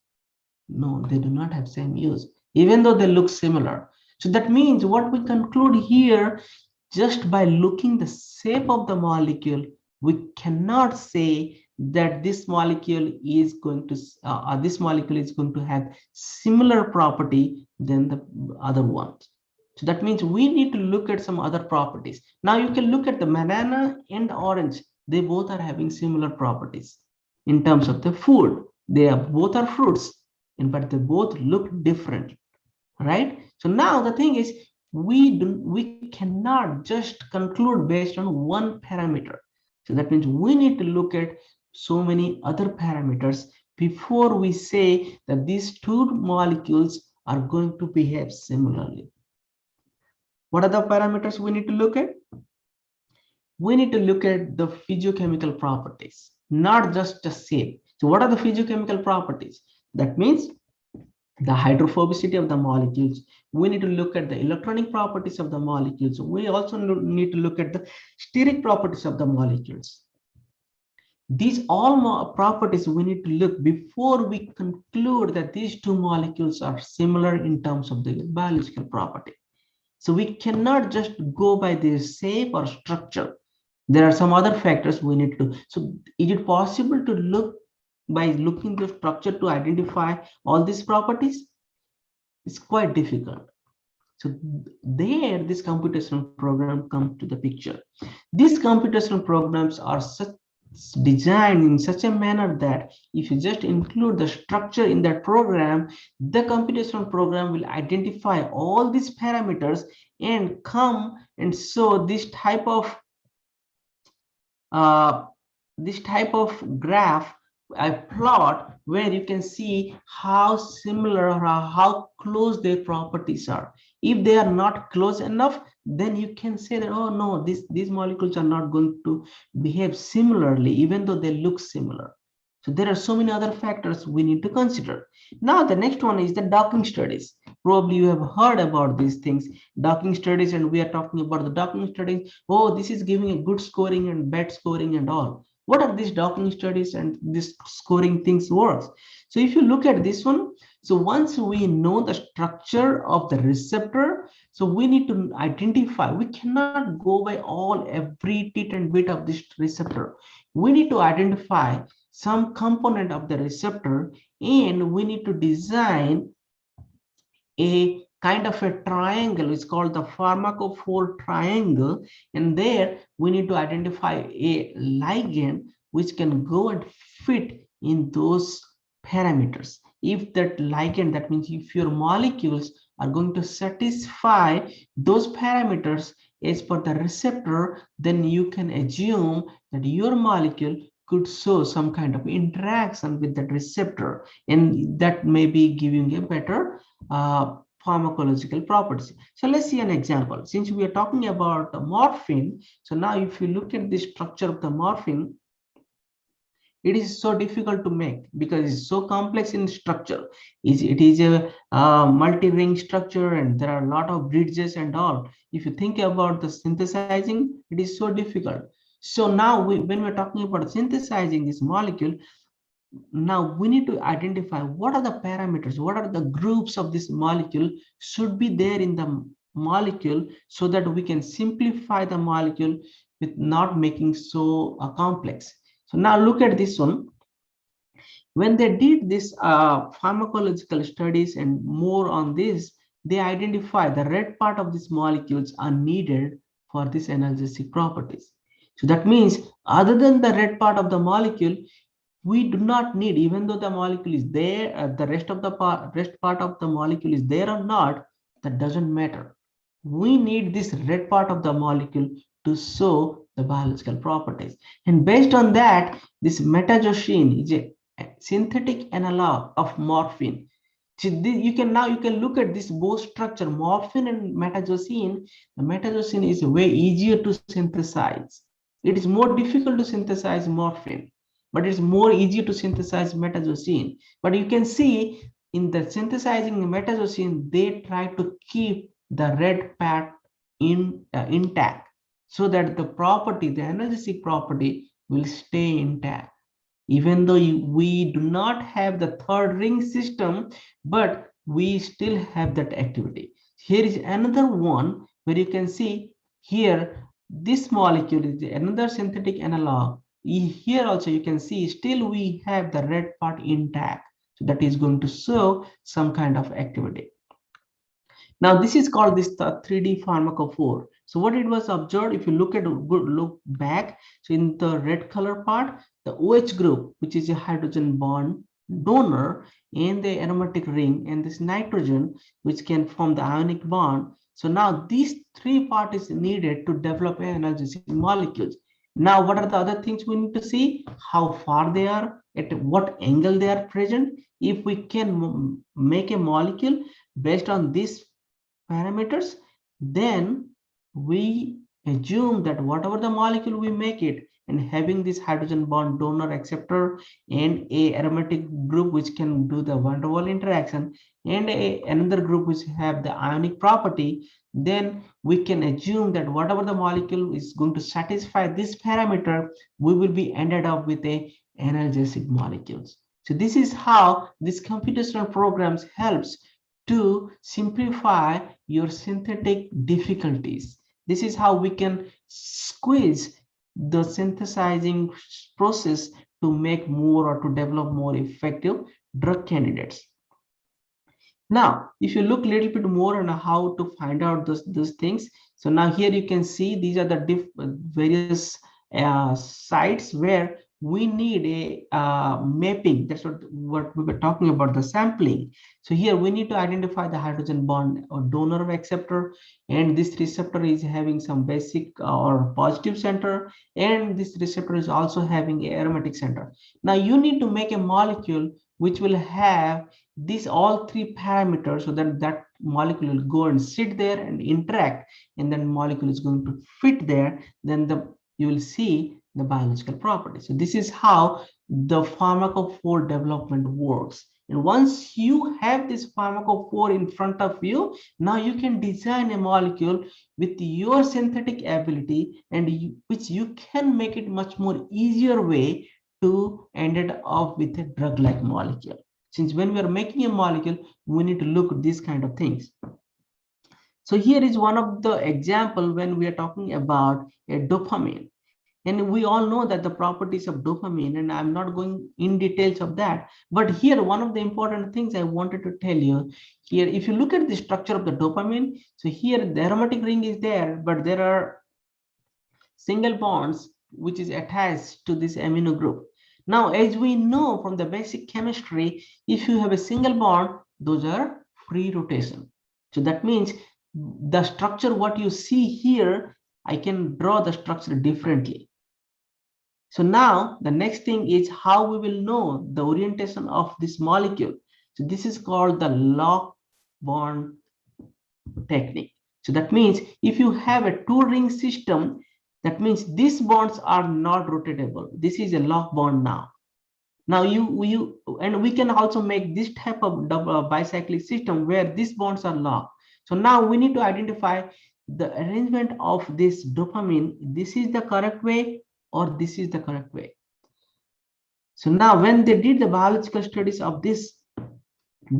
No, they do not have same use, even though they look similar. So that means what we conclude here, just by looking the shape of the molecule, we cannot say that this molecule is going to have similar property than the other ones. So that means we need to look at some other properties. Now you can look at the banana and orange. They both are having similar properties in terms of the food. They are both are fruits, but they both look different, right? So now the thing is, we cannot just conclude based on one parameter. So that means we need to look at so many other parameters before we say that these two molecules are going to behave similarly. What are the parameters we need to look at? We need to look at the physiochemical properties, not just the shape. So what are the physiochemical properties? That means the hydrophobicity of the molecules. We need to look at the electronic properties of the molecules. We also need to look at the steric properties of the molecules. These all properties we need to look before we conclude that these two molecules are similar in terms of the biological property. So we cannot just go by their shape or structure. There are some other factors we need to do. So is it possible to look by looking the structure to identify all these properties? It's quite difficult. So there, this computational program comes to the picture. These computational programs are designed in such a manner that if you just include the structure in that program, the computational program will identify all these parameters and come and show this type of graph, a plot where you can see how similar or how close their properties are. If they are not close enough, then you can say that, oh no, these molecules are not going to behave similarly, even though they look similar. So there are so many other factors we need to consider. Now the next one is the docking studies. Probably you have heard about these things, docking studies, and we are talking about the docking studies. Oh, this is giving a good scoring and bad scoring and all. What are these docking studies and this scoring things works? So if you look at this one, so once we know the structure of the receptor, so we need to identify, we cannot go by every tit and bit of this receptor. We need to identify some component of the receptor, and we need to design a kind of a triangle. It's called the pharmacophore triangle, and there we need to identify a ligand which can go and fit in those parameters. If that ligand, that means if your molecules are going to satisfy those parameters as per the receptor, then you can assume that your molecule could show some kind of interaction with that receptor, and that may be giving a better pharmacological properties. So let's see an example. Since we are talking about the morphine, so now if you look at the structure of the morphine, it is so difficult to make because it's so complex in structure. It is a multi-ring structure, and there are a lot of bridges and all. If you think about the synthesizing, it is so difficult. So now when we're talking about synthesizing this molecule, now we need to identify what are the parameters, what are the groups of this molecule should be there in the molecule, so that we can simplify the molecule with not making so complex. So now look at this one. When they did this pharmacological studies and more on this, they identify the red part of these molecules are needed for this analgesic properties. So that means other than the red part of the molecule, we do not need, even though the molecule is there, the rest part of the molecule is there or not, that doesn't matter. We need this red part of the molecule to show the biological properties. And based on that, this metazocine is a synthetic analog of morphine. So you can look at this both structure, morphine and metazocine. The metazocine is way easier to synthesize. It is more difficult to synthesize morphine, but it's more easy to synthesize metazocine. But you can see in the synthesizing metazocine, they try to keep the red part intact, so that the property, the analgesic property, will stay intact. Even though we do not have the third ring system, but we still have that activity. Here is another one where you can see here, this molecule is another synthetic analog. Here also you can see still we have the red part intact. So that is going to show some kind of activity. Now this is called this 3D pharmacophore. So what it was observed, if you look back, so in the red color part, the OH group, which is a hydrogen bond donor, and the aromatic ring, and this nitrogen, which can form the ionic bond. So now these three parts is needed to develop analgesic molecules. Now what are the other things we need to see? How far they are, at what angle they are present. If we can make a molecule based on this parameters, then we assume that whatever the molecule we make it, and having this hydrogen bond donor acceptor and a aromatic group which can do the van der Waals interaction, and another group which have the ionic property, then we can assume that whatever the molecule is going to satisfy this parameter, we will be ended up with a analgesic molecules. So this is how this computational programs helps to simplify your synthetic difficulties. This is how we can squeeze the synthesizing process to make more or to develop more effective drug candidates. Now, if you look a little bit more on how to find out those things, so now here you can see these are the various sites where we need a mapping. That's what we were talking about, the sampling. So here we need to identify the hydrogen bond or donor acceptor, and this receptor is having some basic or positive center, and this receptor is also having a aromatic center. Now you need to make a molecule which will have these all three parameters, so that that molecule will go and sit there and interact, and then molecule is going to fit there. Then you will see the biological properties. So this is how the pharmacophore development works. And once you have this pharmacophore in front of you, now you can design a molecule with your synthetic ability, and which you can make it much more easier way to end it up with a drug-like molecule. Since when we are making a molecule, we need to look at these kind of things. So here is one of the example when we are talking about a dopamine. And we all know that the properties of dopamine, and I'm not going in details of that. But here, one of the important things I wanted to tell you here, if you look at the structure of the dopamine, so here the aromatic ring is there, but there are single bonds which is attached to this amino group. Now, as we know from the basic chemistry, if you have a single bond, those are free rotation. So that means the structure, what you see here, I can draw the structure differently. So now the next thing is how we will know the orientation of this molecule. So this is called the lock bond technique. So that means if you have a two-ring system, that means these bonds are not rotatable. This is a lock bond now. Now and we can also make this type of bicyclic system where these bonds are locked. So now we need to identify the arrangement of this dopamine. This is the correct way, or this is the correct way. So now when they did the biological studies of this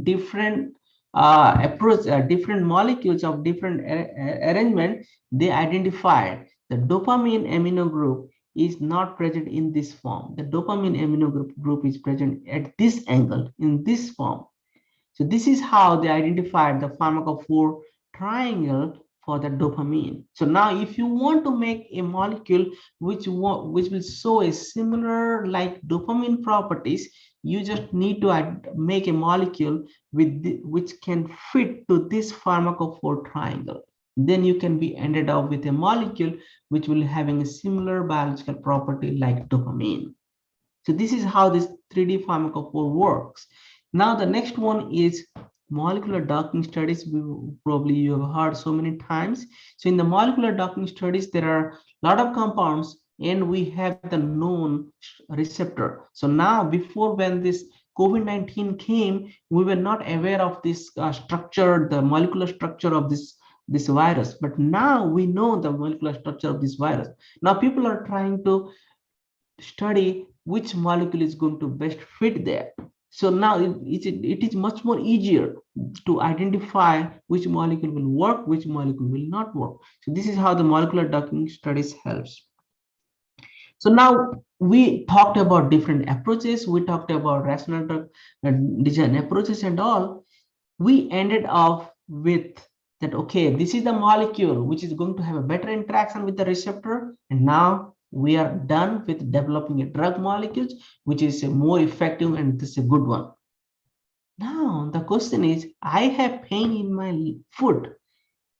different approach, different molecules of different arrangement, they identified the dopamine amino group is not present in this form. The dopamine amino group is present at this angle in this form. So this is how they identified the pharmacophore triangle for the dopamine. So now if you want to make a molecule which will show a similar like dopamine properties, you just need to make a molecule which can fit to this pharmacophore triangle. Then you can be ended up with a molecule which will having a similar biological property like dopamine. So this is how this 3D pharmacophore works. Now the next one is molecular docking studies. Probably you have heard so many times. So in the molecular docking studies, there are a lot of compounds, and we have the known receptor. So now before when this COVID-19 came, we were not aware of this structure, the molecular structure of this virus. But now we know the molecular structure of this virus. Now people are trying to study which molecule is going to best fit there. So now it is much more easier to identify which molecule will work, which molecule will not work. So this is how the molecular docking studies helps. So now we talked about different approaches. We talked about rational drug design approaches and all. We ended off with that, okay, this is the molecule which is going to have a better interaction with the receptor. And now we are done with developing a drug molecule, which is a more effective, and this is a good one. Now the question is, I have pain in my foot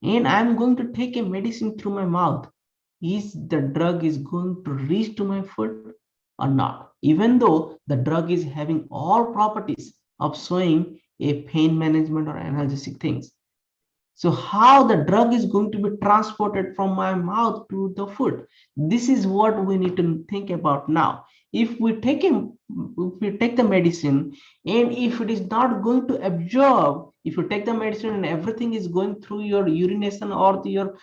and I'm going to take a medicine through my mouth. Is the drug is going to reach to my foot or not? Even though the drug is having all properties of showing a pain management or analgesic things. So how the drug is going to be transported from my mouth to the foot? This is what we need to think about now. If we take the medicine, and if it is not going to absorb, if you take the medicine and everything is going through your urination or your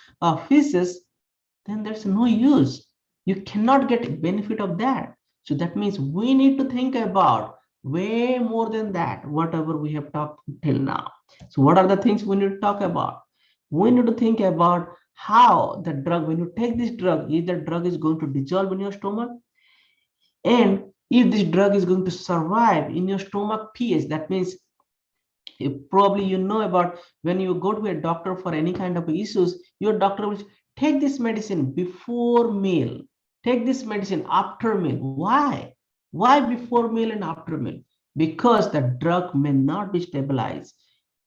feces, then there's no use. You cannot get benefit of that. So that means we need to think about way more than that, whatever we have talked till now. So what are the things we need to talk about? We need to think about how the drug, when you take this drug, if the drug is going to dissolve in your stomach, and if this drug is going to survive in your stomach pH. That means probably you know about when you go to a doctor for any kind of issues, your doctor will take this medicine before meal, take this medicine after meal. Why before meal and after meal? Because the drug may not be stabilized.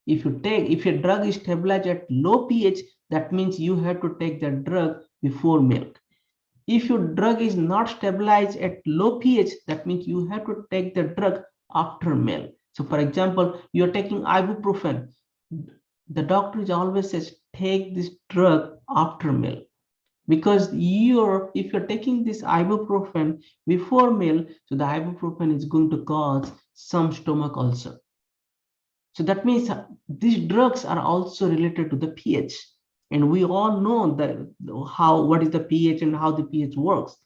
If your drug is stabilized at low pH, that means you have to take the drug before meal. If your drug is not stabilized at low pH, that means you have to take the drug after meal. So for example, you're taking ibuprofen. The doctor always says, take this drug after meal. Because if you're taking this ibuprofen before meal, so the ibuprofen is going to cause some stomach ulcer. So that means these drugs are also related to the pH. And we all know that what is the pH and how the pH works,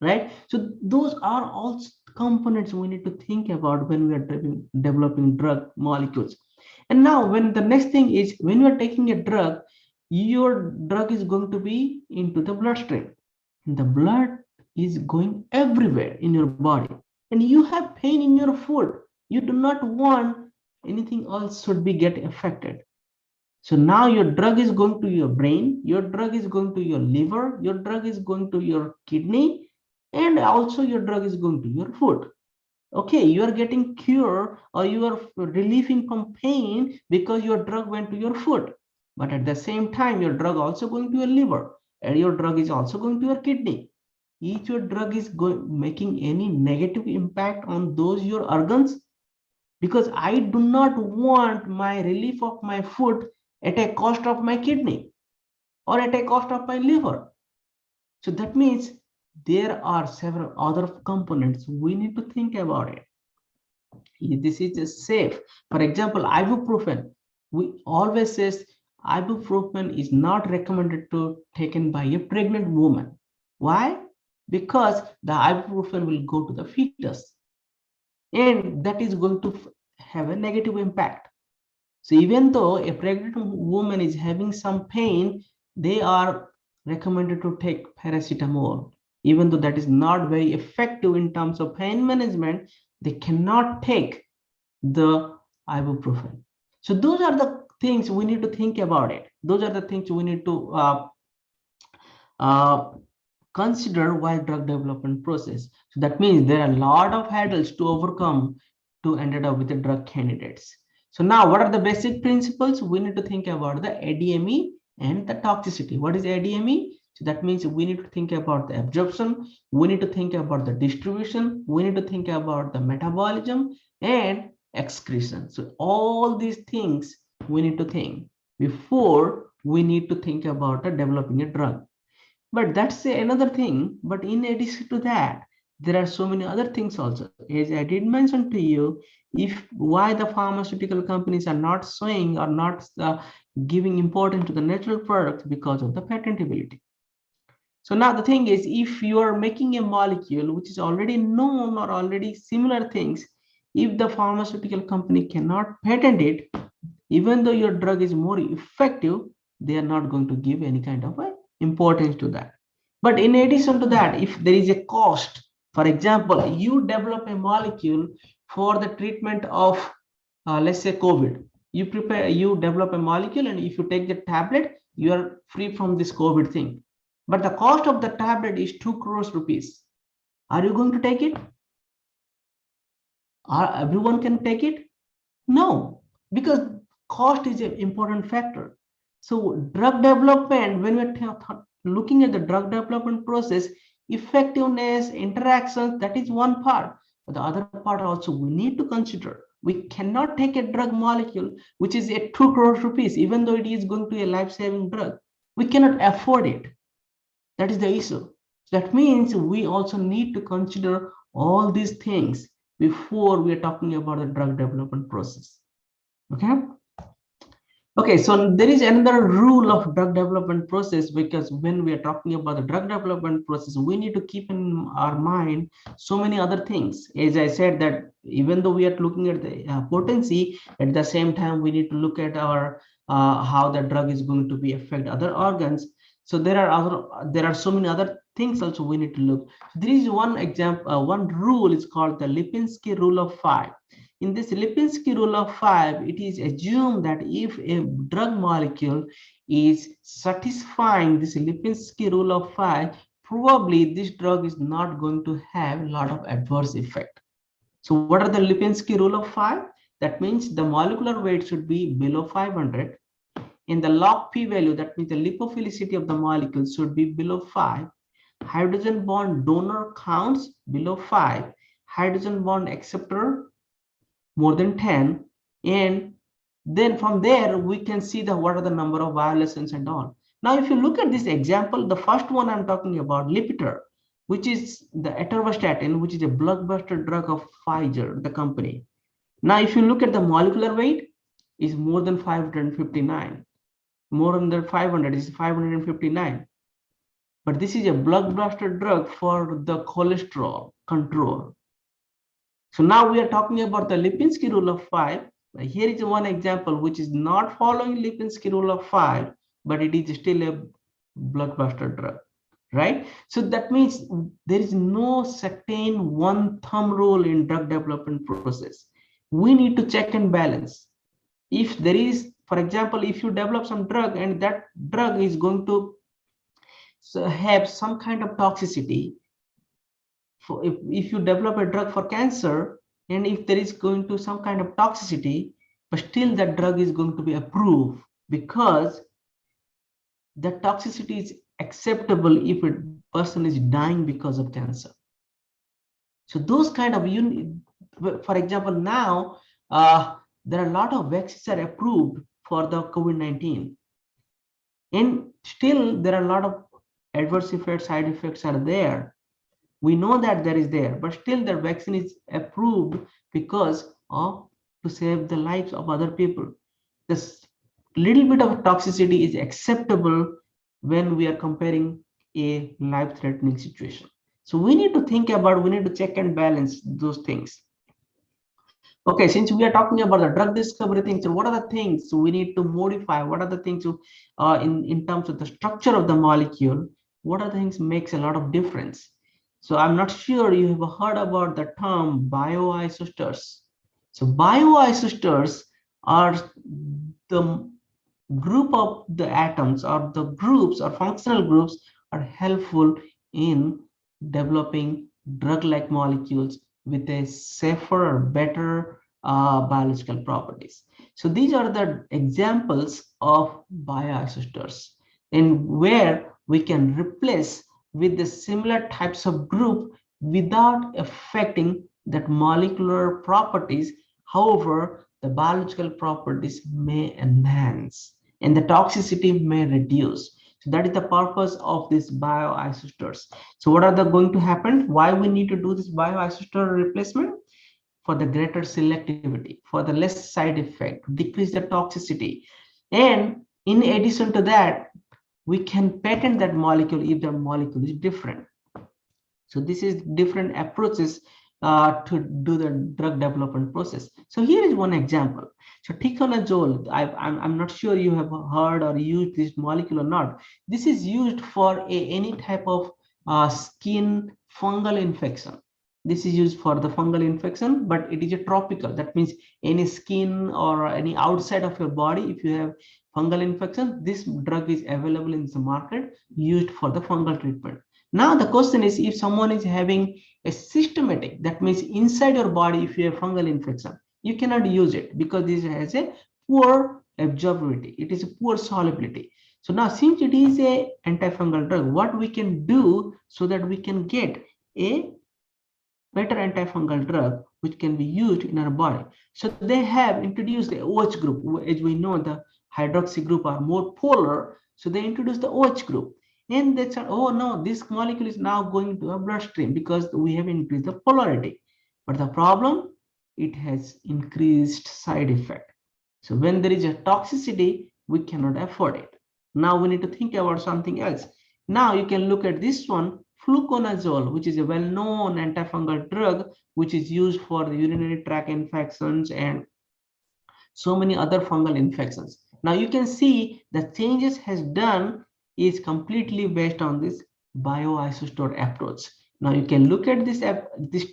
right? So those are all components we need to think about when we are developing drug molecules. And now when the next thing is, when you are taking a drug, your drug is going to be into the bloodstream. The blood is going everywhere in your body, and you have pain in your foot. You do not want anything else should be get affected. So now your drug is going to your brain, your drug is going to your liver, your drug is going to your kidney, and also your drug is going to your foot. Okay, you are getting cure or you are relieving from pain because your drug went to your foot. But at the same time, your drug also going to your liver, and your drug is also going to your kidney. Each your drug is making any negative impact on those your organs, because I do not want my relief of my foot at a cost of my kidney or at a cost of my liver. So that means there are several other components we need to think about it. This is safe. For example, ibuprofen. We always says ibuprofen is not recommended to taken by a pregnant woman. Why? Because the ibuprofen will go to the fetus, and that is going to have a negative impact. So even though a pregnant woman is having some pain, they are recommended to take paracetamol. Even though that is not very effective in terms of pain management, they cannot take the ibuprofen. So those are the things we need to think about it. Those are the things we need to consider while drug development process. So that means there are a lot of hurdles to overcome to end up with the drug candidates. So now what are the basic principles? We need to think about the ADME and the toxicity. What is ADME? So that means we need to think about the absorption. We need to think about the distribution. We need to think about the metabolism and excretion. So all these things we need to think before we need to think about developing a drug. But that's another thing. But in addition to that, there are so many other things also. As I did mention to you, if why the pharmaceutical companies are not showing or not giving importance to the natural products, because of the patentability. So now the thing is, if you are making a molecule which is already known or already similar things, if the pharmaceutical company cannot patent it, even though your drug is more effective, they are not going to give any kind of importance to that. But in addition to that, if there is a cost, for example, you develop a molecule for the treatment of, let's say, COVID. You develop a molecule, and if you take the tablet, you are free from this COVID thing. But the cost of the tablet is 2 crores rupees. Are you going to take it? Everyone can take it? No, because cost is an important factor. So drug development, when we're looking at the drug development process, effectiveness, interactions, that is one part. But the other part also we need to consider. We cannot take a drug molecule which is at 2 crores rupees, even though it is going to be a life-saving drug. We cannot afford it. That is the issue. That means we also need to consider all these things before we are talking about the drug development process. Okay, so there is another rule of drug development process, because when we are talking about the drug development process, we need to keep in our mind so many other things. As I said, that even though we are looking at the potency, at the same time we need to look at our how the drug is going to be affect other organs. So there are so many other things also we need to look. There is one example, one rule is called the Lipinski rule of 5. In this Lipinski rule of 5, it is assumed that if a drug molecule is satisfying this Lipinski rule of 5, probably this drug is not going to have a lot of adverse effect. So what are the Lipinski rule of 5? That means the molecular weight should be below 500. In the log p value, that means the lipophilicity of the molecule should be below 5. Hydrogen bond donor counts below 5. Hydrogen bond acceptor more than 10, and then from there we can see what are the number of violations and all. Now if you look at this example, the first one I'm talking about, Lipitor, which is the atorvastatin, which is a blockbuster drug of Pfizer, the company. Now if you look at the molecular weight, is more than 559, more than 500 is 559. But this is a blockbuster drug for the cholesterol control. So now we are talking about the Lipinski rule of 5. Here is one example which is not following Lipinski rule of 5, but it is still a blockbuster drug, right? So that means there is no certain one thumb rule in drug development process. We need to check and balance. If there is, for example, if you develop some drug and that drug is going to have some kind of toxicity, if you develop a drug for cancer, and if there is going to some kind of toxicity, but still that drug is going to be approved because the toxicity is acceptable if a person is dying because of cancer. So those kind of, for example, now there are a lot of vaccines are approved for the COVID-19, and still there are a lot of adverse effects, side effects are there. We know that there is there, but still the vaccine is approved because of to save the lives of other people. This little bit of toxicity is acceptable when we are comparing a life-threatening situation. So we need to think about, we need to check and balance those things. Okay, since we are talking about the drug discovery things, so what are the things we need to modify? What are the things in terms of the structure of the molecule? What are the things makes a lot of difference? So I'm not sure you have heard about the term bioisosters. So bioisosters are the group of the atoms, or the groups or functional groups are helpful in developing drug-like molecules with a safer or better biological properties. So these are the examples of bioisosters, in where we can replace with the similar types of group without affecting that molecular properties. However, the biological properties may enhance and the toxicity may reduce. So that is the purpose of these bioisoters. So what are the going to happen? Why we need to do this bioisoter replacement? For the greater selectivity, for the less side effect, decrease the toxicity. And in addition to that, we can patent that molecule if the molecule is different. So this is different approaches to do the drug development process. So here is one example. So ticonazole, I'm not sure you have heard or used this molecule or not. This is used for any type of skin fungal infection. This is used for the fungal infection, but it is a tropical. That means any skin or any outside of your body, if you have fungal infection, this drug is available in the market used for the fungal treatment. Now the question is, if someone is having a systematic, that means inside your body, if you have fungal infection, you cannot use it because this has a poor absorbability. It is a poor solubility. So now, since it is a antifungal drug, what we can do so that we can get a better antifungal drug which can be used in our body. So they have introduced the OH group. As we know, the hydroxy group are more polar, so they introduced the OH group. And they said, oh no, this molecule is now going to a bloodstream because we have increased the polarity. But the problem, it has increased side effect. So when there is a toxicity, we cannot afford it. Now we need to think about something else. Now you can look at this one, fluconazole, which is a well-known antifungal drug, which is used for the urinary tract infections and so many other fungal infections. Now you can see the changes has done is completely based on this bioisoster approach. Now you can look at this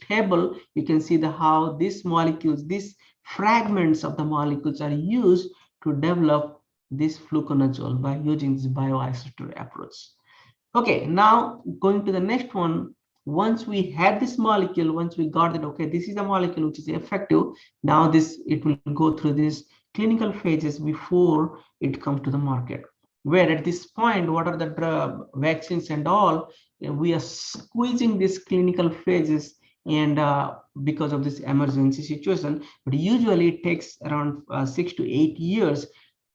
table. You can see how these molecules, these fragments of the molecules are used to develop this fluconazole by using this bioisoster approach. Okay, now going to the next one. Once we had this molecule, once we got it, okay, this is a molecule which is effective. Now it will go through these clinical phases before it comes to the market. Where at this point, what are the drug vaccines and all, we are squeezing these clinical phases, and because of this emergency situation, but usually it takes around 6 to 8 years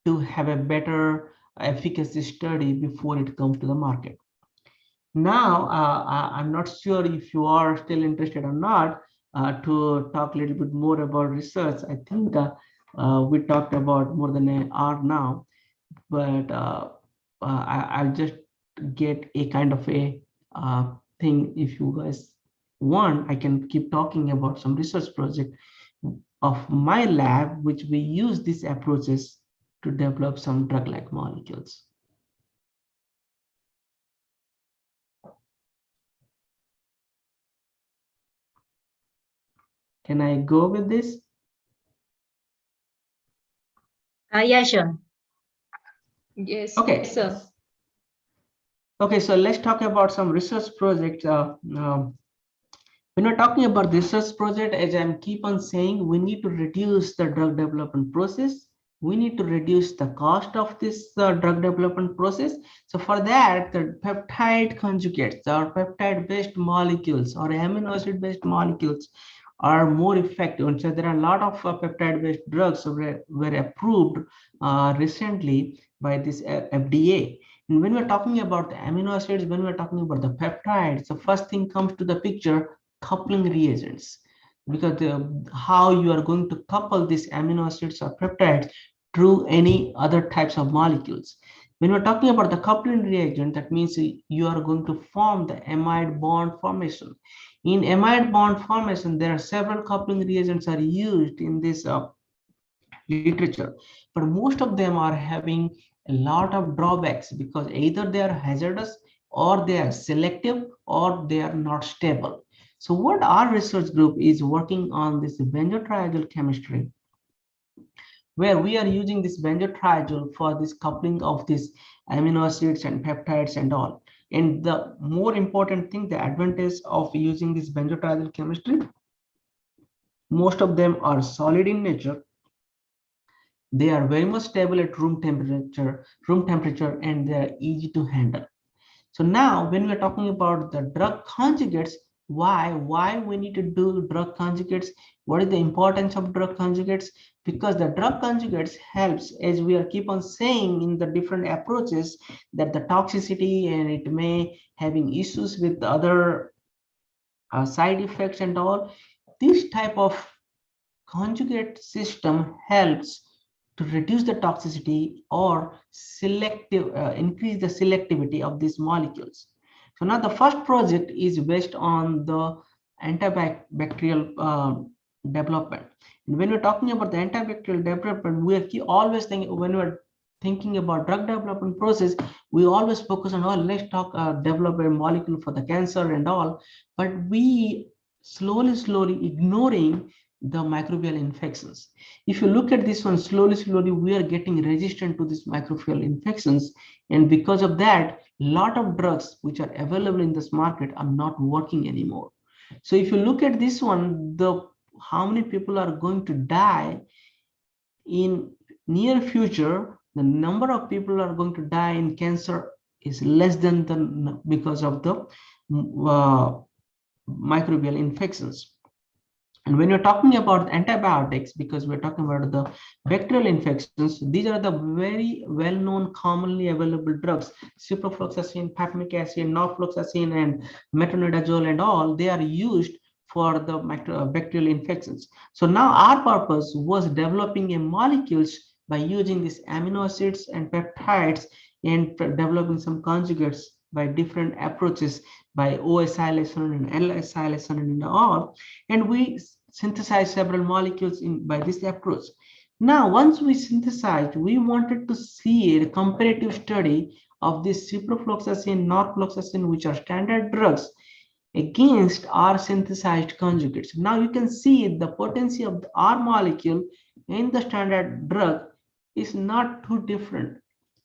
to have a better efficacy study before it comes to the market. Now, I'm not sure if you are still interested or not to talk a little bit more about research. I think we talked about more than an hour now, but I'll just get a kind of a thing. If you guys want, I can keep talking about some research project of my lab, which we use these approaches to develop some drug-like molecules. Can I go with this? Yeah, sure. Yes, Okay. sir. Okay, so let's talk about some research projects. When we're talking about research project, as I keep on saying, we need to reduce the drug development process. We need to reduce the cost of this drug development process. So for that, the peptide conjugates or peptide-based molecules or amino acid-based molecules are more effective. And so there are a lot of peptide-based drugs were approved recently by this FDA. And when we're talking about the amino acids, when we're talking about the peptides, the first thing comes to the picture, coupling reagents, because how you are going to couple these amino acids or peptides through any other types of molecules. When we're talking about the coupling reagent, that means you are going to form the amide bond formation. In amide bond formation, there are several coupling reagents are used in this literature, but most of them are having a lot of drawbacks because either they are hazardous or they are selective or they are not stable. So what our research group is working on this benzotriazole chemistry, where we are using this benzotriazole for this coupling of these amino acids and peptides and all. And the more important thing, the advantage of using this benzotriazole chemistry, most of them are solid in nature. They are very much stable at room temperature, and they are easy to handle. So now when we're talking about the drug conjugates, Why we need to do drug conjugates? What is the importance of drug conjugates? Because the drug conjugates helps, as we are keep on saying in the different approaches, that the toxicity and it may having issues with other side effects and all. This type of conjugate system helps to reduce the toxicity or increase the selectivity of these molecules. So now the first project is based on the antibacterial development. And when we're talking about the antibacterial development, we are always thinking, when we're thinking about drug development process, we always focus on, oh, let's talk develop a molecule for the cancer and all, but we slowly ignoring the microbial infections. If you look at this one, slowly we are getting resistant to these microbial infections, and because of that, a lot of drugs which are available in this market are not working anymore. So if you look at this one, how many people are going to die in near future, the number of people are going to die in cancer is less than because of the microbial infections. And when you're talking about antibiotics, because we're talking about the bacterial infections, these are the very well-known, commonly available drugs: ciprofloxacin, papatic acid, norfloxacin, and metronidazole, and all. They are used for the bacterial infections. So now our purpose was developing a molecules by using these amino acids and peptides, and developing some conjugates by different approaches, by O-acylation and L-acylation and all, and we synthesized several molecules by this approach. Now, once we synthesized, we wanted to see a comparative study of this ciprofloxacin, norfloxacin, which are standard drugs, against our synthesized conjugates. Now you can see the potency of our molecule in the standard drug is not too different.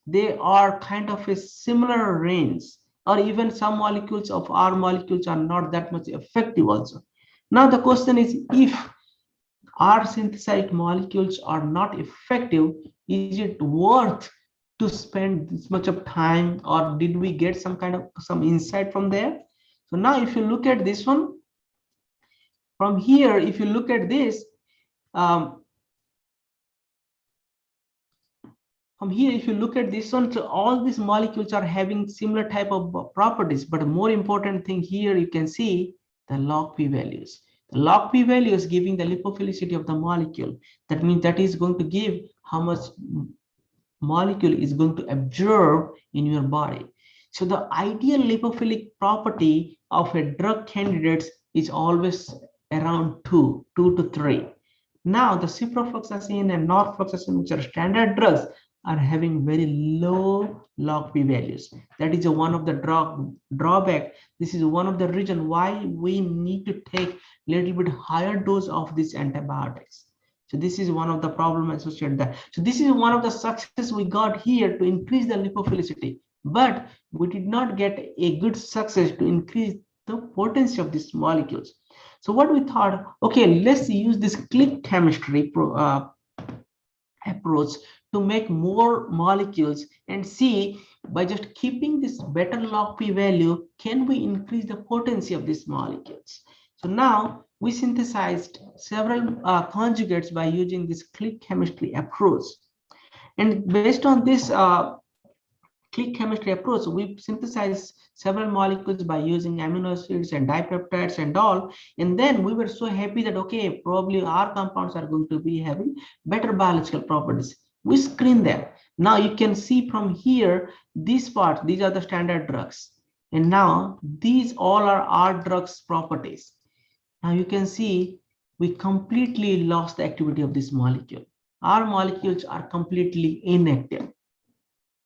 They are kind of a similar range, or even some molecules of our molecules are not that much effective also. Now the question is, if our synthesized molecules are not effective, is it worth to spend this much of time, or did we get some kind of insight from there? So now if you look at this one, from here, if you look at this, from here, if you look at this one, so all these molecules are having similar type of properties, but a more important thing here, you can see the log p values. The log p value is giving the lipophilicity of the molecule. That means that is going to give how much molecule is going to absorb in your body. So the ideal lipophilic property of a drug candidate is always around 2 to 3. Now the ciprofloxacin and norfloxacin, which are standard drugs, are having very low log p values. That is one of the drawback. This is one of the reason why we need to take little bit higher dose of these antibiotics. So this is one of the problem associated with that. So this is one of the success we got here to increase the lipophilicity, but we did not get a good success to increase the potency of these molecules. So what we thought, okay, let's use this click chemistry approach to make more molecules and see, by just keeping this better log p value, can we increase the potency of these molecules? So now we synthesized several conjugates by using this click chemistry approach. And based on this click chemistry approach, we synthesized several molecules by using amino acids and dipeptides and all. And then we were so happy that, okay, probably our compounds are going to be having better biological properties. We screen them. Now you can see from here, these parts, these are the standard drugs. And now these all are our drugs properties. Now you can see we completely lost the activity of this molecule. Our molecules are completely inactive.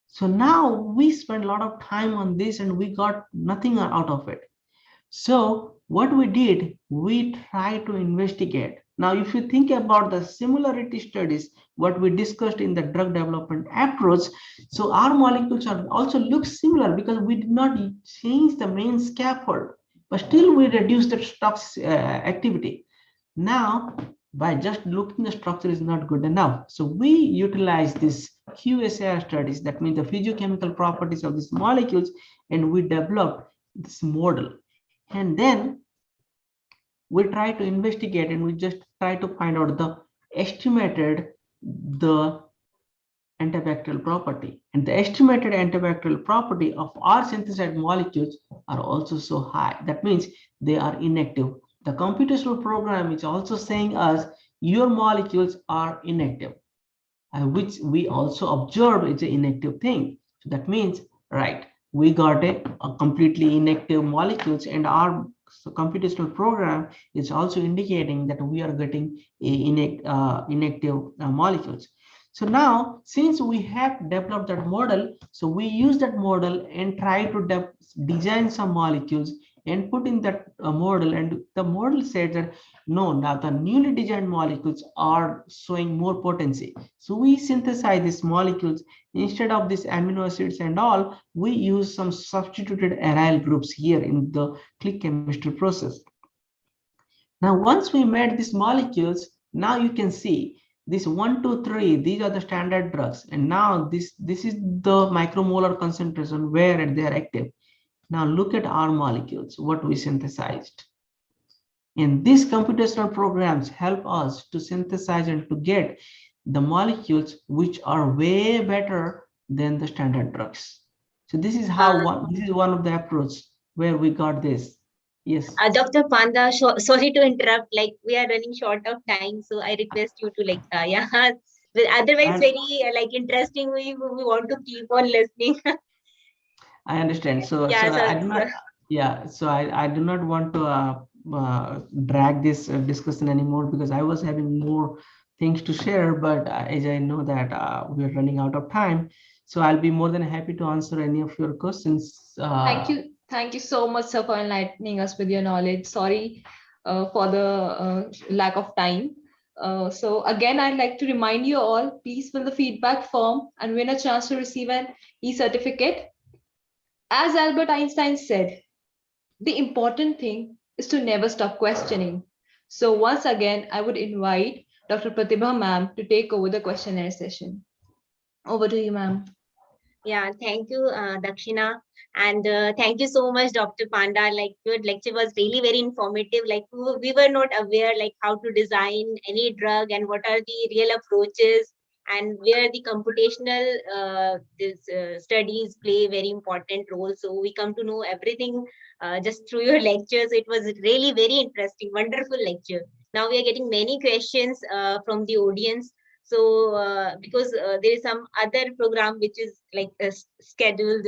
So now we spent a lot of time on this and we got nothing out of it. So what we did, we tried to investigate. Now, if you think about the similarity studies, what we discussed in the drug development approach, so our molecules are also look similar because we did not change the main scaffold, but still we reduced the stocks activity. Now, by just looking the structure is not good enough. So we utilize this QSAR studies, that means the physiochemical properties of these molecules, and we developed this model. And then we try to investigate and we just try to find out the estimated the antibacterial property, and the estimated antibacterial property of our synthesized molecules are also so high. That means they are inactive. The computational program is also saying us your molecules are inactive, which we also observe is an inactive thing. So that means, right, we got a completely inactive molecules, and our computational program is also indicating that we are getting inactive molecules. So now, since we have developed that model, so we use that model and try to design some molecules and put in that model, and the model said that no, now the newly designed molecules are showing more potency. So we synthesize these molecules. Instead of these amino acids and all, we use some substituted aryl groups here in the click chemistry process. Now, once we made these molecules, now you can see this 1, 2, 3, these are the standard drugs. And now this is the micromolar concentration where they are active. Now look at our molecules, what we synthesized. And these computational programs help us to synthesize and to get the molecules which are way better than the standard drugs. So this is how this is one of the approach where we got this. Yes. Dr. Panda, sorry to interrupt. Like we are running short of time, so I request you to yeah. But otherwise, very like interesting. We want to keep on listening. I understand. So, yeah, so I do not. Yeah. So I do not want to drag this discussion anymore because I was having more things to share. But as I know that we are running out of time, so I'll be more than happy to answer any of your questions. Thank you so much, sir, for enlightening us with your knowledge. Sorry for the lack of time. So again, I'd like to remind you all, please fill the feedback form and win a chance to receive an e-certificate. As Albert Einstein said, the important thing is to never stop questioning. So once again, I would invite Dr. Pratibha ma'am to take over the questionnaire session. Over to you, ma'am. Yeah, thank you, Dakshina. And thank you so much, Dr. Panda. Like your lecture was really very informative. Like we were not aware like how to design any drug and what are the real approaches and where the computational studies play a very important role. So we come to know everything just through your lectures. It was really very interesting, wonderful lecture. Now we are getting many questions from the audience. So because there is some other program which is like scheduled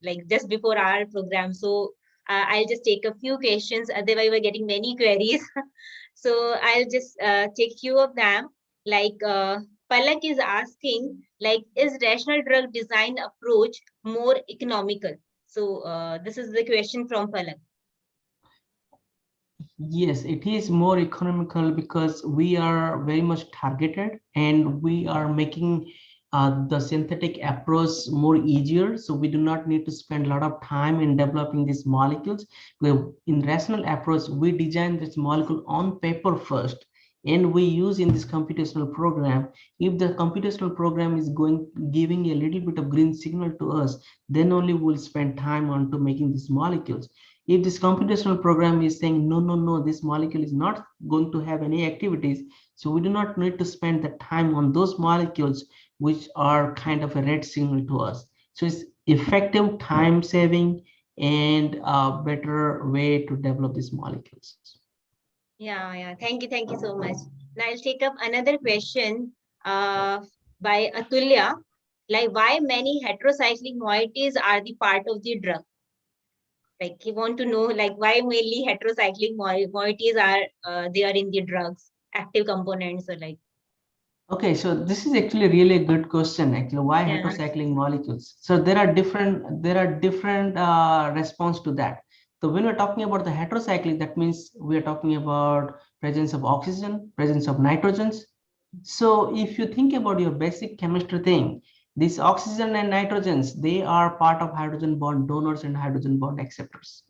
like just before our program, so I'll just take a few questions. Otherwise, we're getting many queries. So I'll just take few of them. Like Palak is asking, like, is rational drug design approach more economical? So this is the question from Palak. Yes, it is more economical because we are very much targeted and we are making the synthetic approach more easier. So we do not need to spend a lot of time in developing these molecules. In rational approach, we design this molecule on paper first, and we use in this computational program. If the computational program is giving a little bit of green signal to us, then only we'll spend time on to making these molecules. If this computational program is saying, no, this molecule is not going to have any activities, so we do not need to spend the time on those molecules which are kind of a red signal to us. So it's effective, time saving, and a better way to develop these molecules. Yeah. Thank you so much. Now I'll take up another question by Atulya. Like, why many heterocyclic moieties are the part of the drug? Like, he want to know, like, why mainly heterocyclic moieties are they are in the drugs, active components, or like. Okay, so this is actually really a good question. Actually, why heterocyclic molecules? So there are different response to that. So when we're talking about the heterocyclic, that means we are talking about presence of oxygen, presence of nitrogens. So if you think about your basic chemistry thing, these oxygen and nitrogens, they are part of hydrogen bond donors and hydrogen bond acceptors.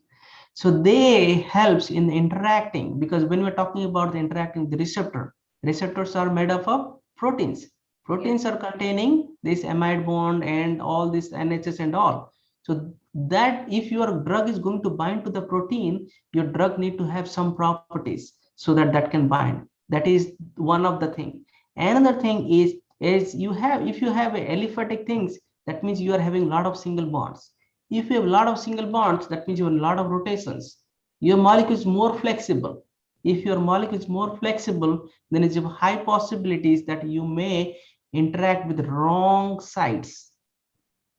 So they helps in interacting, because when we're talking about the interacting the receptors are made up of proteins. Proteins are containing this amide bond and all this NHS and all. So that if your drug is going to bind to the protein, your drug need to have some properties so that that can bind. That is one of the thing. Another thing is you have, if you have aliphatic things, that means you are having a lot of single bonds. If you have a lot of single bonds, that means you have a lot of rotations. Your molecule is more flexible. If your molecule is more flexible, then it's a high possibilities that you may interact with wrong sites.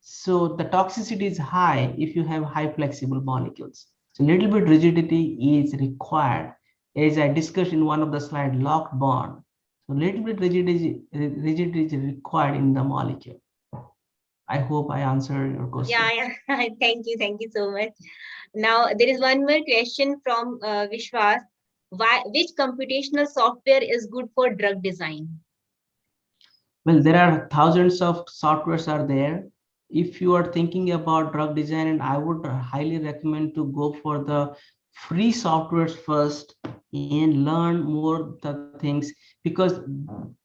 So the toxicity is high if you have high flexible molecules. So little bit rigidity is required. As I discussed in one of the slides, locked bond. So little bit rigidity is required in the molecule. I hope I answered your question. Yeah. Thank you so much. Now there is one more question from Vishwas. Which computational software is good for drug design? Well, there are thousands of softwares are there. If you are thinking about drug design, and I would highly recommend to go for the free softwares first and learn more the things, because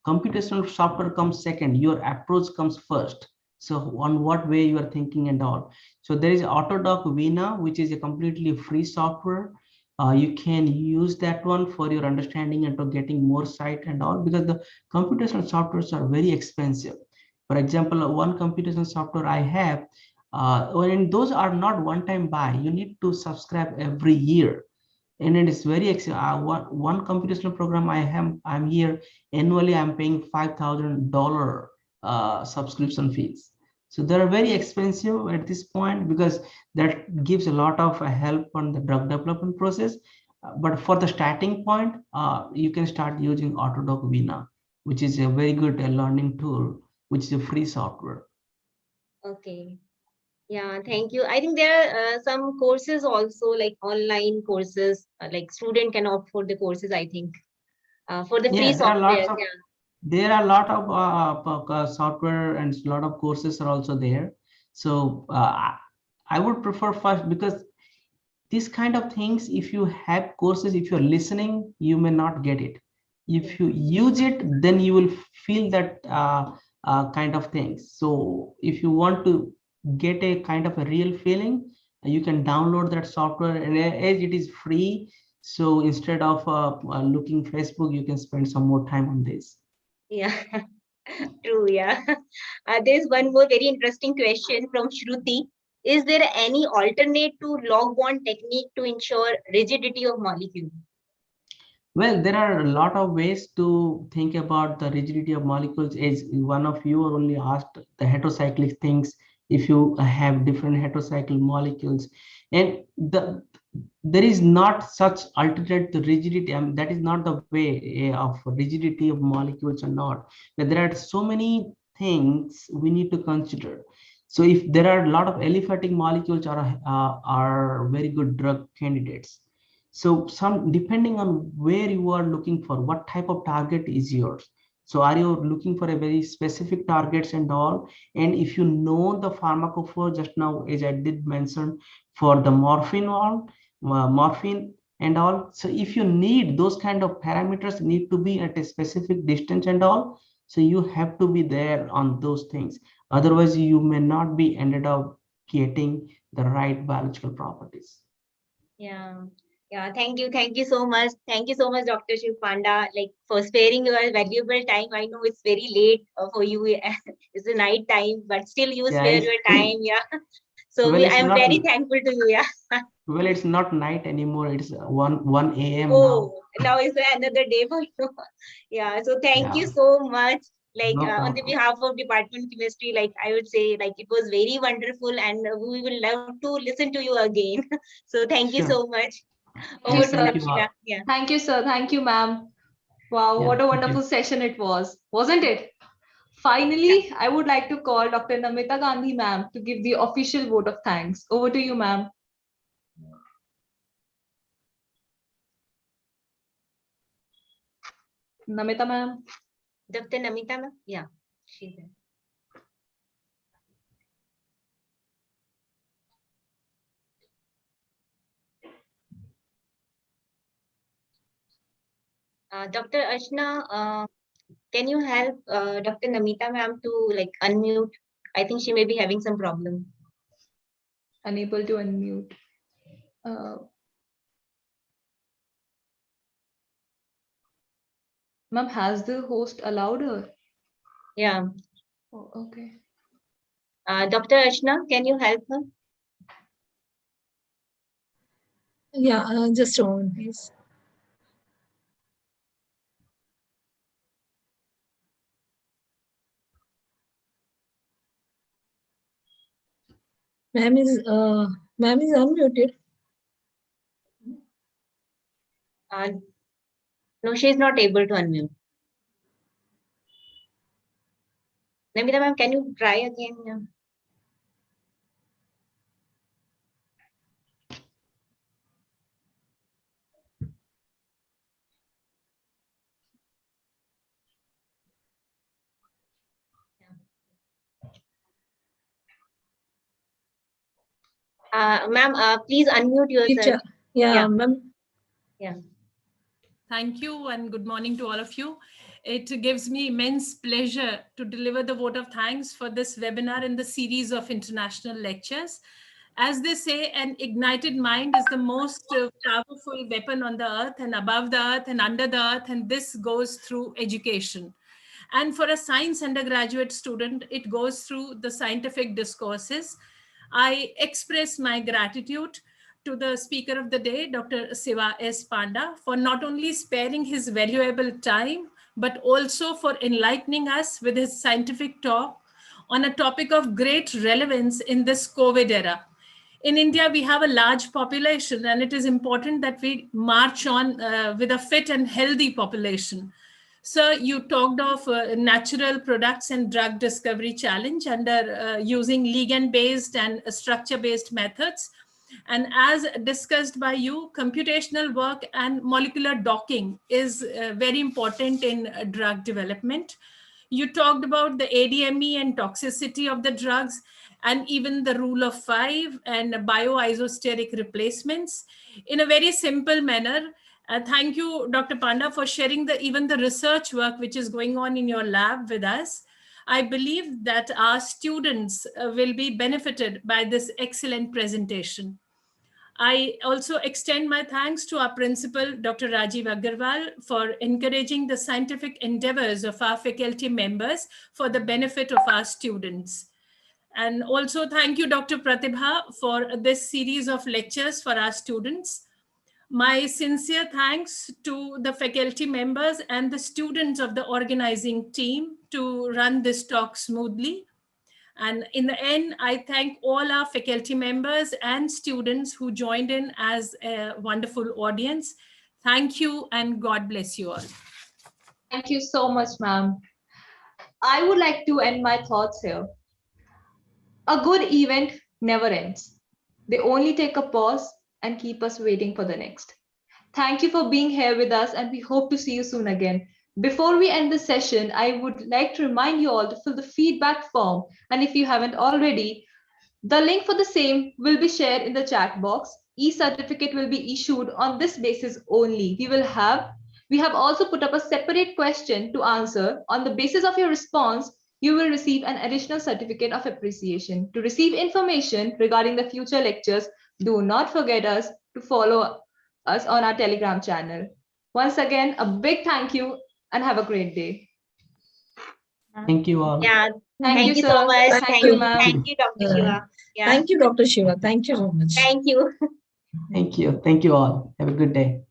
computational software comes second, your approach comes first. So on what way you are thinking and all. So there is Autodoc Vina, which is a completely free software. You can use that one for your understanding and to getting more sight and all, because the computational softwares are very expensive. For example, one computational software I have, when those are not one-time buy, you need to subscribe every year, and it is very one computational program I'm here annually I'm paying $5,000 subscription fees. So they're very expensive at this point, because that gives a lot of help on the drug development process. But for the starting point, you can start using Autodoc Vina, which is a very good learning tool, which is a free software. Okay. Yeah, thank you. I think there are some courses also, like online courses, like student can opt for the courses, I think, for the free Yeah, there are software. lots of Yeah. there are a lot of software and a lot of courses are also there. So I would prefer first, because these kind of things, if you have courses, if you're listening, you may not get it. If you use it, then you will feel that kind of things. So if you want to get a kind of a real feeling, you can download that software, and as it is free, so instead of looking Facebook, you can spend some more time on this. Yeah, true. Yeah. There's one more very interesting question from Shruti. Is there any alternate to log bond technique to ensure rigidity of molecule? Well, there are a lot of ways to think about the rigidity of molecules. As one of you only asked the heterocyclic things, if you have different heterocyclic molecules, and there is not such alternate to rigidity. I mean, that is not the way of rigidity of molecules or not. But there are so many things we need to consider. So if there are a lot of aliphatic molecules are very good drug candidates. So some, depending on where you are looking for, what type of target is yours. So are you looking for a very specific targets and all? And if you know the pharmacophore, just now as I did mention, for the morphine and all. So if you need those kind of parameters, need to be at a specific distance and all. So you have to be there on those things. Otherwise, you may not be ended up getting the right biological properties. Yeah. Yeah, thank you so much. Thank you so much, Dr. Shiv Panda, like for sparing your valuable time. I know it's very late for you. It's the night time, but still you Yeah, spare your time. Yeah. So well, it's I'm not very thankful to you. Yeah. well, it's not night anymore. It's 1 a.m. now. Oh, now is another day for you. Yeah. So thank you Yeah, so much. Like no on the problem. behalf of Department of Chemistry, like I would say, like it was very wonderful, and we will love to listen to you again. So thank you Sure. so much. Thank you, Over Yeah, to sir. thank you Dakshina. all. Yeah. Thank you, sir. Thank you, ma'am. Wow, Yeah, what a thank wonderful you. session it was, wasn't it? Yeah. Finally, I would like to call Dr. Namita Gandhi, ma'am, to give the official vote of thanks. Over to you, ma'am. Namita, ma'am. Dr. Namita, ma'am? Yeah, she's there. Dr. Ashna, can you help Dr. Namita, ma'am, to like unmute? I think she may be having some problem. Unable to unmute. Ma'am, has the host allowed her? Yeah. Oh, okay. Dr. Archana, can you help her? Yeah, just a moment, please. Ma'am is unmuted. No, she is not able to unmute. Namita ma'am, can you try again? Yeah. Ma'am, please unmute yourself. Yeah, ma'am. Yeah. Thank you and good morning to all of you. It gives me immense pleasure to deliver the vote of thanks for this webinar in the series of international lectures. As they say, an ignited mind is the most powerful weapon on the earth and above the earth and under the earth, and this goes through education. And for a science undergraduate student, it goes through the scientific discourses. I express my gratitude to the speaker of the day, Dr. Siva S. Panda, for not only sparing his valuable time, but also for enlightening us with his scientific talk on a topic of great relevance in this COVID era. In India, we have a large population, and it is important that we march on with a fit and healthy population. So you talked of natural products and drug discovery challenge under using ligand-based and structure-based methods. And as discussed by you, computational work and molecular docking is very important in drug development. You talked about the ADME and toxicity of the drugs, and even the rule of 5 and bioisosteric replacements in a very simple manner. Thank you, Dr. Panda, for sharing even the research work which is going on in your lab with us. I believe that our students will be benefited by this excellent presentation. I also extend my thanks to our principal, Dr. Rajiv Agarwal, for encouraging the scientific endeavors of our faculty members for the benefit of our students. And also thank you, Dr. Pratibha, for this series of lectures for our students. My sincere thanks to the faculty members and the students of the organizing team to run this talk smoothly. And in the end, I thank all our faculty members and students who joined in as a wonderful audience. Thank you and God bless you all. Thank you so much, ma'am. I would like to end my thoughts here. A good event never ends. They only take a pause and keep us waiting for the next. Thank you for being here with us, and we hope to see you soon again. Before we end the session, I would like to remind you all to fill the feedback form. And if you haven't already, the link for the same will be shared in the chat box. E-certificate will be issued on this basis only. We have also put up a separate question to answer. On the basis of your response, you will receive an additional certificate of appreciation. To receive information regarding the future lectures, do not forget to follow us on our Telegram channel. Once again, a big thank you and have a great day. Thank you all. Yeah. Thank you, so sir. much. Thank you, ma'am. Thank you, Dr. Shiva. Yeah. Thank you, Dr. Shiva. Thank you so much. Thank you. Thank you. Thank you all. Have a good day.